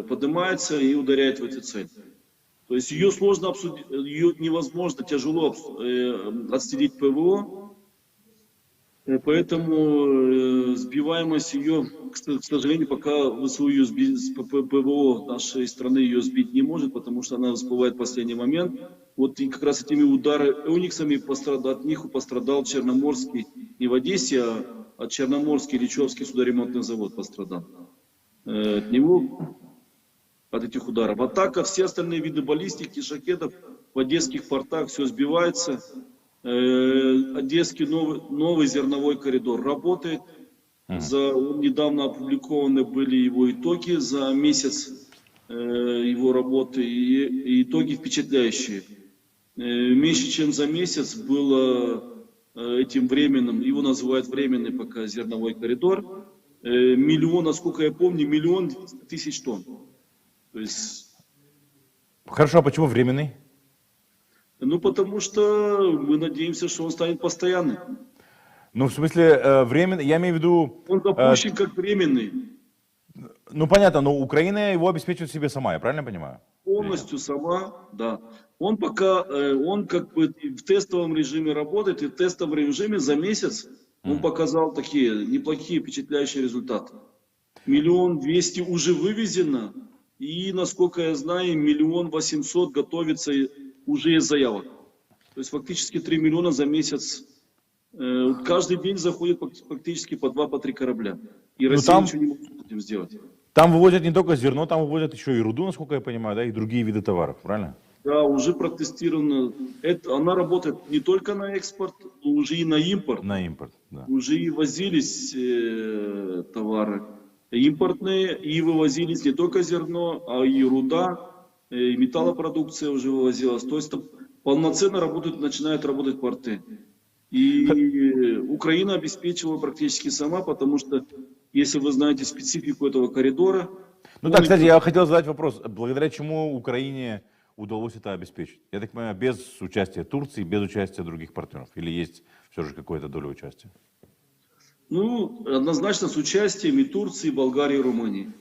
поднимается и ударяет в эту цель. То есть ее сложно обсудить, ее невозможно, тяжело отследить ПВО. Поэтому сбиваемость ее, к сожалению, пока ВСУ ее ПВО нашей страны ее сбить не может, потому что она всплывает в последний момент. Вот и как раз этими ударами ониксами от них пострадал Черноморский, не в Одессе, а Черноморский Ильичевский судоремонтный завод пострадал. От него, от этих ударов. Атака, все остальные виды баллистики, шахедов в одесских портах, все сбивается. Одесский новый зерновой коридор работает. Недавно опубликованы были его итоги за месяц его работы. И итоги впечатляющие. Меньше чем за месяц было этим временным, его называют временный пока зерновой коридор, миллион, насколько я помню, 1 200 000 тонн. То есть... Хорошо, а почему временный? Ну, потому что мы надеемся, что он станет постоянным. Ну, в смысле, временный, я имею в виду... Он допущен как временный. Ну, понятно, но Украина его обеспечивает себе сама, я правильно понимаю? Полностью сама, да. Он пока, он как бы в тестовом режиме работает, и в тестовом режиме за месяц он показал такие неплохие, впечатляющие результаты. 1 200 000 уже вывезено, и, насколько я знаю, 1 800 000 готовится уже из заявок. То есть фактически 3 миллиона за месяц. Каждый день заходит практически по 2-3 корабля. И Россия ничего не может с этим сделать. Там вывозят не только зерно, там вывозят еще и руду, насколько я понимаю, да, и другие виды товаров, правильно? Да, уже протестировано. Она работает не только на экспорт, но уже и на импорт. На импорт, да. Уже и возились товары импортные, и вывозились не только зерно, а и руда, и металлопродукция уже вывозилась. То есть полноценно начинают работать порты. И Украина обеспечивала практически сама, потому что, если вы знаете специфику этого коридора... Ну да, кстати, я хотел задать вопрос, благодаря чему Украине удалось это обеспечить? Я так понимаю, без участия Турции, без участия других партнеров? Или есть все же какая-то доля участия? Ну, однозначно с участием и Турции, и Болгарии, и Румынии.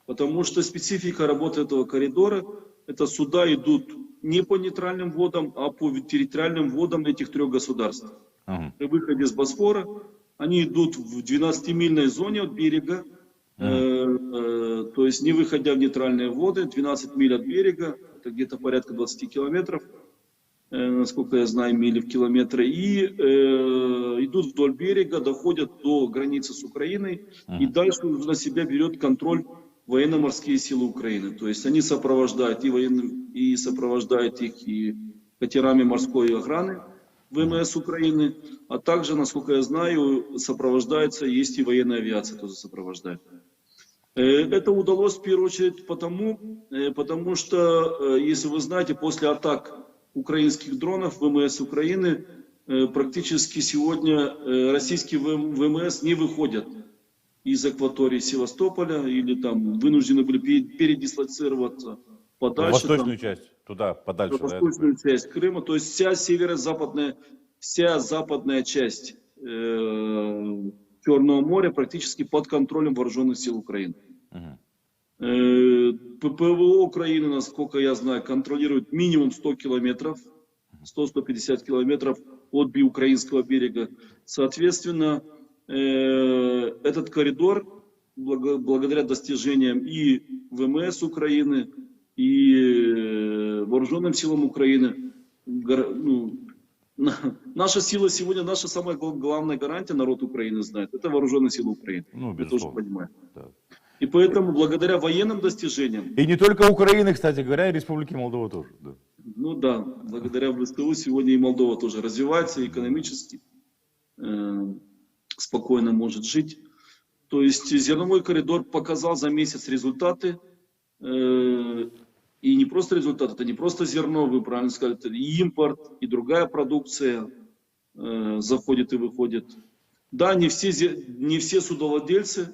Потому что специфика работы этого коридора, это суда идут не по нейтральным водам, а по территориальным водам этих 3 государств. При выходе с Босфора они идут в 12-мильной зоне от берега, То есть не выходя в нейтральные воды, 12 миль от берега, это где-то порядка 20 километров, насколько я знаю, мили в километры, и идут вдоль берега, доходят до границы с Украиной, и дальше на себя берет контроль военно-морские силы Украины. То есть они сопровождают и сопровождают их и катерами морской охраны ВМС Украины, а также, насколько я знаю, сопровождается, есть и военная авиация тоже сопровождает. Это удалось в первую очередь потому что, если вы знаете, после атак украинских дронов ВМС Украины практически сегодня российские ВМС не выходят из акватории Севастополя или там вынуждены были передислоцироваться подальше. В восточную часть, туда, подальше. В восточную часть Крыма, то есть вся северо-западная, вся западная часть Черного моря практически под контролем вооруженных сил Украины. ППО Украины, насколько я знаю, контролирует минимум 100 километров, 100-150 километров от украинского берега. Соответственно, этот коридор, благодаря достижениям и ВМС Украины, и вооруженным силам Украины, наша сила сегодня, наша самая главная гарантия, народ Украины знает, это вооруженные силы Украины. Безусловно. Тоже понимаю. Да. И поэтому, благодаря военным достижениям... И не только Украины, кстати говоря, и Республики Молдова тоже. Да. Ну да, благодаря ВСТУ сегодня и Молдова тоже развивается экономически, спокойно может жить. То есть зерновой коридор показал за месяц результаты. И не просто результат, это не просто зерно, вы правильно сказали, это и импорт, и другая продукция заходит и выходит. Да, не все судовладельцы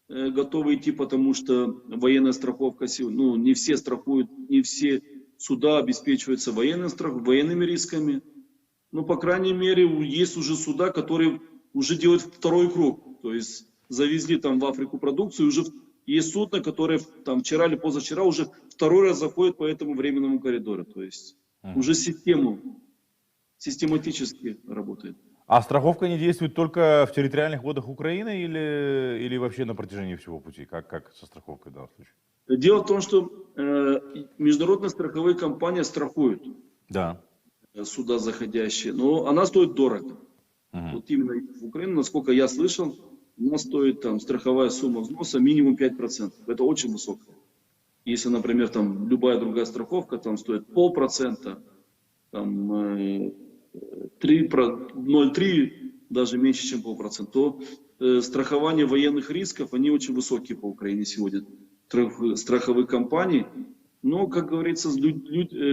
готовы идти, потому что военная страховка, не все страхуют, не все суда обеспечиваются военными рисками. Но, по крайней мере, есть уже суда, которые уже делают второй круг. То есть завезли там в Африку продукцию, уже есть судно, которое там вчера или позавчера уже второй раз заходит по этому временному коридору. То есть уже систематически работает. А страховка не действует только в территориальных водах Украины или вообще на протяжении всего пути? Как со страховкой в данном случае? Дело в том, что международные страховые компании страхуют суда заходящие, но она стоит дорого. Вот именно в Украине, насколько я слышал, у нас стоит там страховая сумма взноса минимум 5%. Это очень высокая. Если, например, там любая другая страховка там стоит 0,5%, там 0,3, даже меньше, чем 0,5%, то страхование военных рисков, они очень высокие по Украине сегодня. Страховых компаний. Но, как говорится,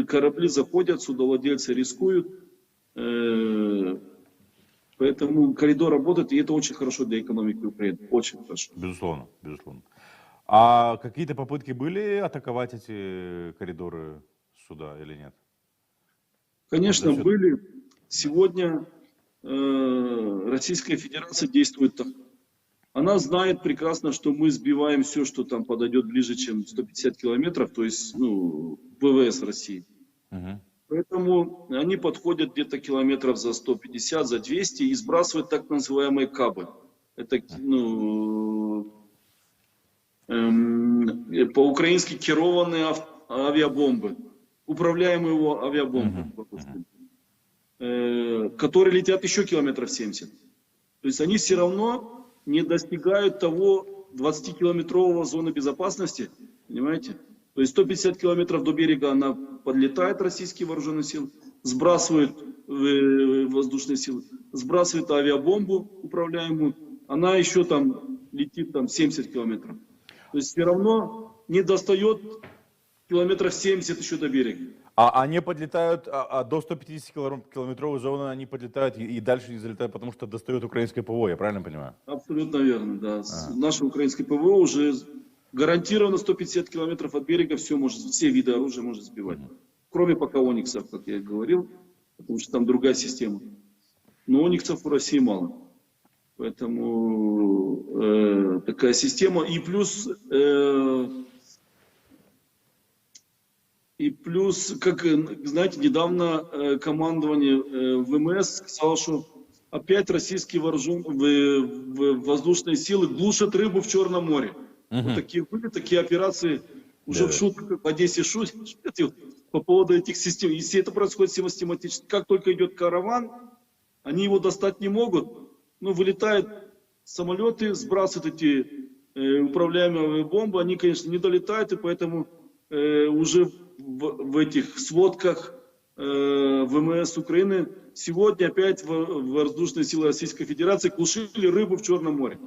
корабли заходят, судовладельцы рискуют. Поэтому коридор работает, и это очень хорошо для экономики Украины. Очень хорошо. Безусловно, безусловно. А какие-то попытки были атаковать эти коридоры суда или нет? Конечно, были. Сегодня Российская Федерация действует так. Она знает прекрасно, что мы сбиваем все, что там подойдет ближе, чем 150 километров, то есть ВВС России. Поэтому они подходят где-то километров за 150, за 200 и сбрасывают так называемые кабы. Это по-украински керованные авиабомбы, управляемые авиабомбы, которые летят еще километров 70. То есть они все равно не достигают того 20-километрового зоны безопасности, понимаете? То есть 150 километров до берега она подлетает, российские вооруженные силы, сбрасывают воздушные силы, сбрасывает авиабомбу управляемую, она еще там летит там 70 километров. То есть все равно не достает километров 70 еще до берега. А они подлетают, до 150-километровой зоны они подлетают и дальше не залетают, потому что достает украинское ПВО, я правильно понимаю? Абсолютно верно, да. Наше украинское ПВО уже гарантированно 150 километров от берега все виды оружия может сбивать. Кроме пока ониксов, как я говорил, потому что там другая система. Но ониксов у России мало. Поэтому такая система. И плюс, как знаете, недавно командование ВМС сказало, что опять российские воздушные силы глушат рыбу в Черном море. Вот были такие операции, уже Да, в да. шутках, в Одессе шутят по поводу этих систем. Если это происходит систематически, как только идет караван, они его достать не могут. Ну, вылетают самолеты, сбрасывают эти управляемые бомбы, они, конечно, не долетают, и поэтому уже в этих сводках ВМС Украины сегодня опять воздушные силы Российской Федерации глушили рыбу в Черном море.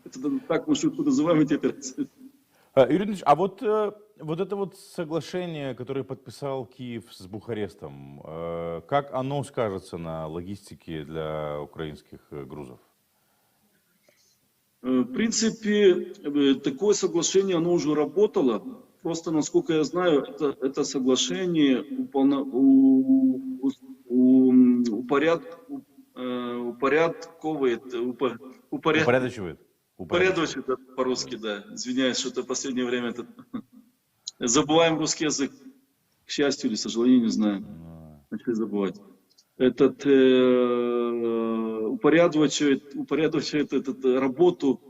Это так мы шутку называем эти операции. Юрий Дмитриевич, а вот это вот соглашение, которое подписал Киев с Бухарестом, как оно скажется на логистике для украинских грузов? В принципе, такое соглашение, оно уже работало. Просто, насколько я знаю, это соглашение Упорядочивает? упорядочивает по-русски, да. Извиняюсь, что-то в последнее время забываем русский язык. К счастью или к сожалению, не знаю. Начали забывать. Упорядочивает работу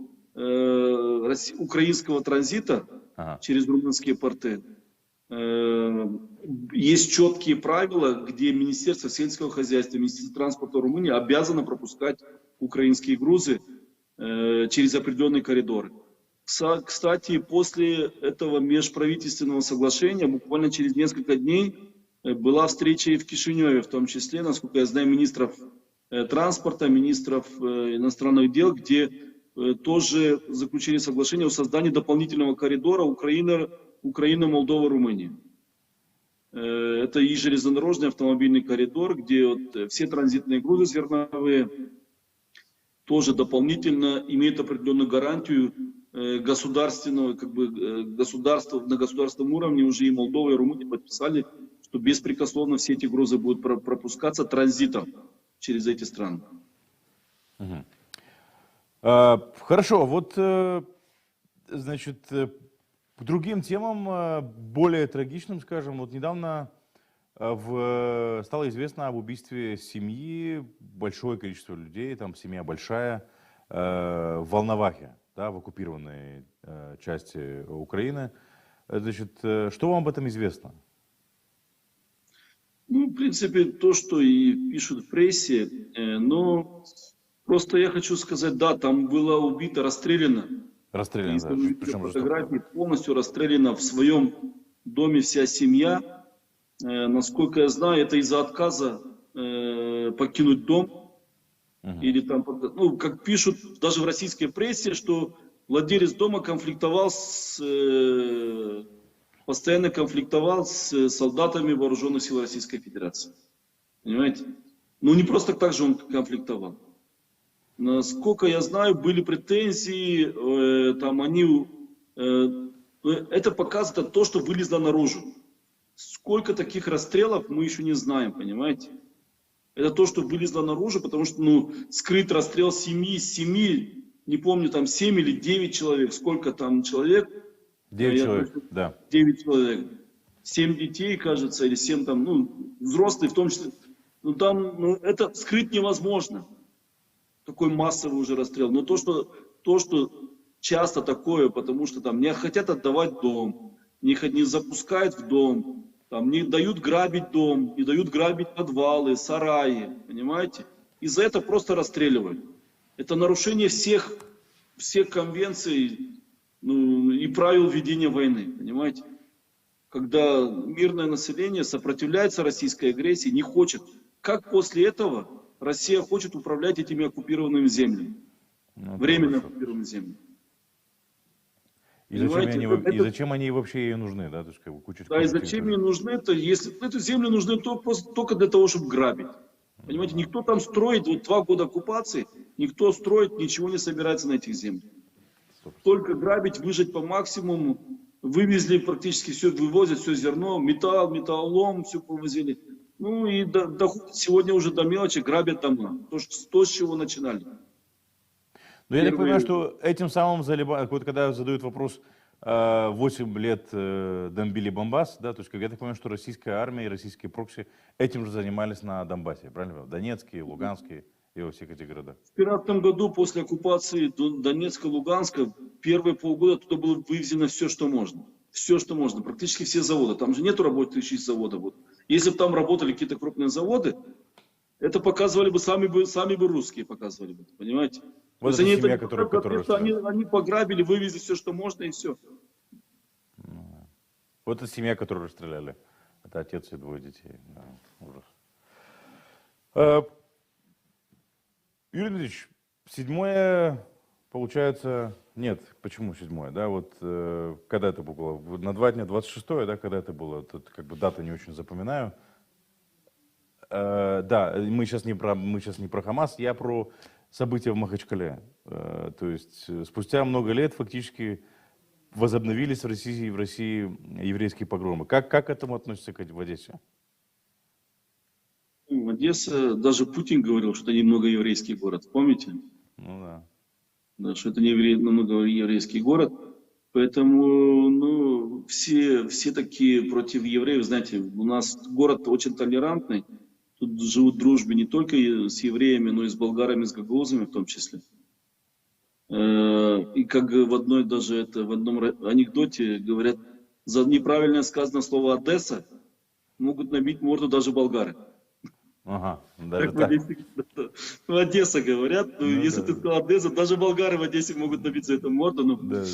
украинского транзита через румынские порты. Есть четкие правила, где Министерство сельского хозяйства, Министерство транспорта Румынии обязано пропускать украинские грузы через определенные коридоры. Кстати, после этого межправительственного соглашения, буквально через несколько дней, была встреча и в Кишиневе, в том числе, насколько я знаю, министров транспорта, министров иностранных дел, где тоже заключили соглашение о создании дополнительного коридора Украина, Молдова, Румыния. Это и железнодорожный автомобильный коридор, где вот все транзитные грузы зерновые тоже дополнительно имеют определенную гарантию государственного, государства на государственном уровне уже и Молдова, и Румыния подписали, что беспрекословно все эти грузы будут пропускаться транзитом через эти страны. Хорошо, вот, значит, к другим темам, более трагичным, скажем, вот недавно стало известно об убийстве семьи, большое количество людей, там семья большая, в Волновахе, да, в оккупированной части Украины. Значит, что вам об этом известно? Ну, в принципе, то, что и пишут в прессе, но просто я хочу сказать, да, там была убита, расстреляна. Расстреляна, да, причем фотографии, полностью расстреляна в своем доме вся семья. Насколько я знаю, это из-за отказа покинуть дом. Или там, ну, как пишут даже в российской прессе, что владелец дома постоянно конфликтовал с солдатами вооруженных сил Российской Федерации. Понимаете? Ну, не просто так же он конфликтовал. Насколько я знаю, были претензии, это показывает то, что вылезло наружу. Сколько таких расстрелов, мы еще не знаем, понимаете? Это то, что вылезло наружу, потому что, скрыт расстрел семьи, не помню, там 7 или 9 человек, сколько там человек? 9 человек, да. 9 человек. 7 детей, кажется, или 7 там, взрослые в том числе. Это скрыть невозможно. Такой массовый уже расстрел. Но то, что часто такое, потому что там не хотят отдавать дом, не запускают в дом, там не дают грабить дом, не дают грабить подвалы, сараи, понимаете? И за это просто расстреливают. Это нарушение всех конвенций и правил ведения войны, понимаете? Когда мирное население сопротивляется российской агрессии, не хочет. Как после этого Россия хочет управлять этими оккупированными землями? Временно оккупированными землями. И зачем они вообще ей нужны, да? То есть, куча и зачем ей нужны, это если эту землю нужны только для того, чтобы грабить. Понимаете, никто там строит, 2 года оккупации, никто строить ничего не собирается на этих землях. Только грабить, выжать по максимуму. Вывезли практически все, вывозят все зерно, металлолом, все повозили. И доходят сегодня уже до мелочи, грабят дома. То, с чего начинали. Но я так понимаю, что этим самым заливают, вот когда задают вопрос, 8 лет бомбили Донбасс, да, то есть я так понимаю, что российская армия и российские прокси этим же занимались на Донбассе, правильно? В Донецке, Луганске и во всех этих городах? В 2015 году после оккупации Донецка, Луганска, первые полгода туда было вывезено все, что можно. Все, что можно. Практически все заводы. Там же нету работающих заводов. Вот. Если бы там работали какие-то крупные заводы, это показывали бы сами бы русские показывали бы. Понимаете? Вот То есть эта они, семья, которая они пограбили, вывезли все, что можно, и все. Вот эта семья, которую расстреляли. Это отец и двое детей. Да, ужас. Юрий Дмитриевич, 7 получается... Нет, почему 7? Да, вот когда это было? На 2 дня, 26-е, да, когда это было? Тут как бы дата не очень запоминаю. Да, мы сейчас не про Хамас, я про события в Махачкале. То есть спустя много лет фактически возобновились в России еврейские погромы. Как к этому относится в Одессе? В Одессе даже Путин говорил, что это немного еврейский город. Помните? Ну да. Да, что это немного еврейский город. Поэтому ну, все такие против евреев. Знаете, у нас город очень толерантный. Тут живут в дружбе не только с евреями, но и с болгарами, с гагаузами в том числе. И как в одном анекдоте говорят, за неправильно сказанное слово «Одесса» могут набить морду даже болгары. Ага, даже Так так. в Одессе говорят, Ну, если да. ты сказал Одесса, даже болгары в Одессе могут набить за это морду. Да.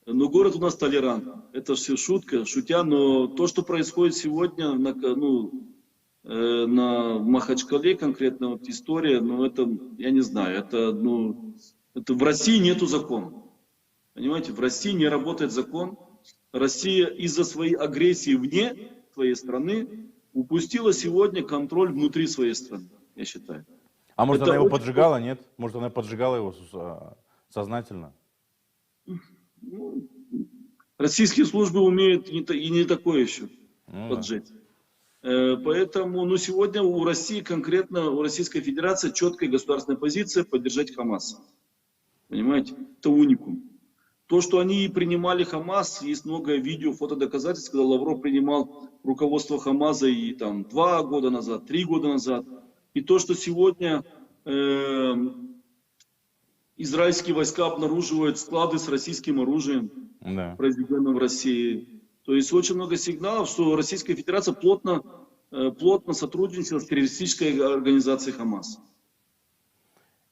Но город у нас толерантный. Это все шутка, шутя, но то, что происходит сегодня на Махачкале, конкретно вот история, это, я не знаю, это в России нету закона. Понимаете, в России не работает закон. Россия из-за своей агрессии вне своей страны упустила сегодня контроль внутри своей страны, я считаю. А может, Это она его очень поджигала, нет? Может, она поджигала его сознательно? Российские службы умеют и не такое еще Ну, поджечь. Поэтому, сегодня у России, конкретно у Российской Федерации, четкая государственная позиция поддержать Хамас. Понимаете? Это уникум. То, что они принимали Хамас, есть много видео, фотодоказательств, когда Лавров принимал руководство Хамаса и 2 года назад, 3 года назад. И то, что сегодня израильские войска обнаруживают склады с российским оружием, да. произведенным в России. То есть очень много сигналов, что Российская Федерация плотно сотрудничала с террористической организацией Хамас.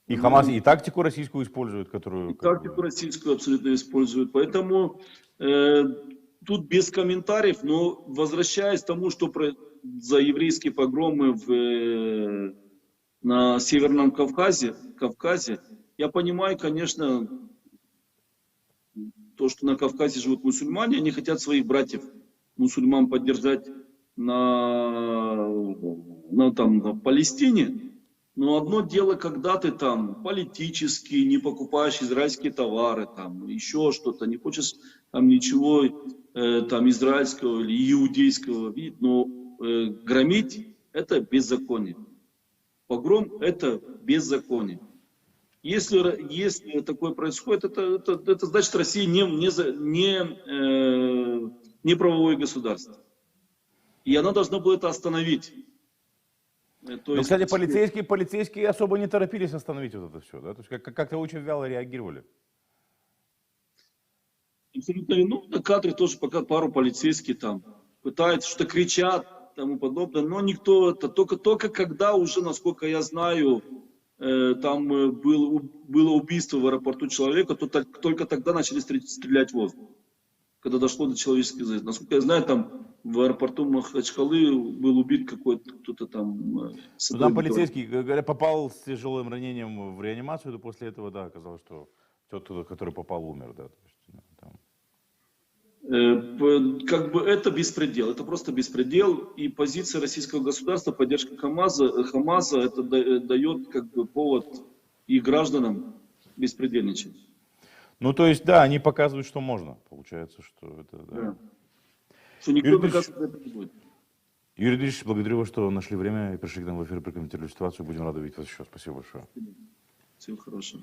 И Хамас и тактику российскую использует, которую... И тактику российскую абсолютно используют. Поэтому тут без комментариев, но возвращаясь к тому, что за еврейские погромы на Северном Кавказе, я понимаю, конечно, то, что на Кавказе живут мусульмане, они хотят своих братьев мусульман поддержать на Палестине. Но одно дело, когда ты политически не покупаешь израильские товары, еще что-то, не хочешь ничего израильского или иудейского видеть, но громить это беззаконие. Погром это беззаконие. Если такое происходит, это значит, Россия не правовое государство. И она должна была это остановить. Кстати, полицейские особо не торопились остановить вот это все, да? То есть как-то очень вяло реагировали. На кадре тоже пока пару полицейских пытаются, что-то кричат, тому подобное, но никто, это только когда уже, насколько я знаю, там было убийство в аэропорту человека, только тогда начали стрелять в воздух. Когда дошло до человеческих жизней. Насколько я знаю, в аэропорту Махачкалы был убит кто-то там. Там полицейский, говорят, попал с тяжелым ранением в реанимацию, и после этого, да, оказалось, что тот, который попал, умер, да. То есть, это беспредел, это просто беспредел, и позиция российского государства, поддержка Хамаса, это дает повод и гражданам беспредельничать. То есть, да, они показывают, что можно, получается, что это, да. Что никто доказывать это не будет. Юрий Дмитриевич, благодарю вас, что нашли время и пришли к нам в эфир, прокомментировали ситуацию. Будем рады видеть вас еще. Спасибо большое. Всего хорошего.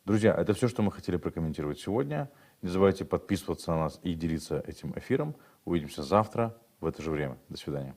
Друзья, это все, что мы хотели прокомментировать сегодня. Не забывайте подписываться на нас и делиться этим эфиром. Увидимся завтра в это же время. До свидания.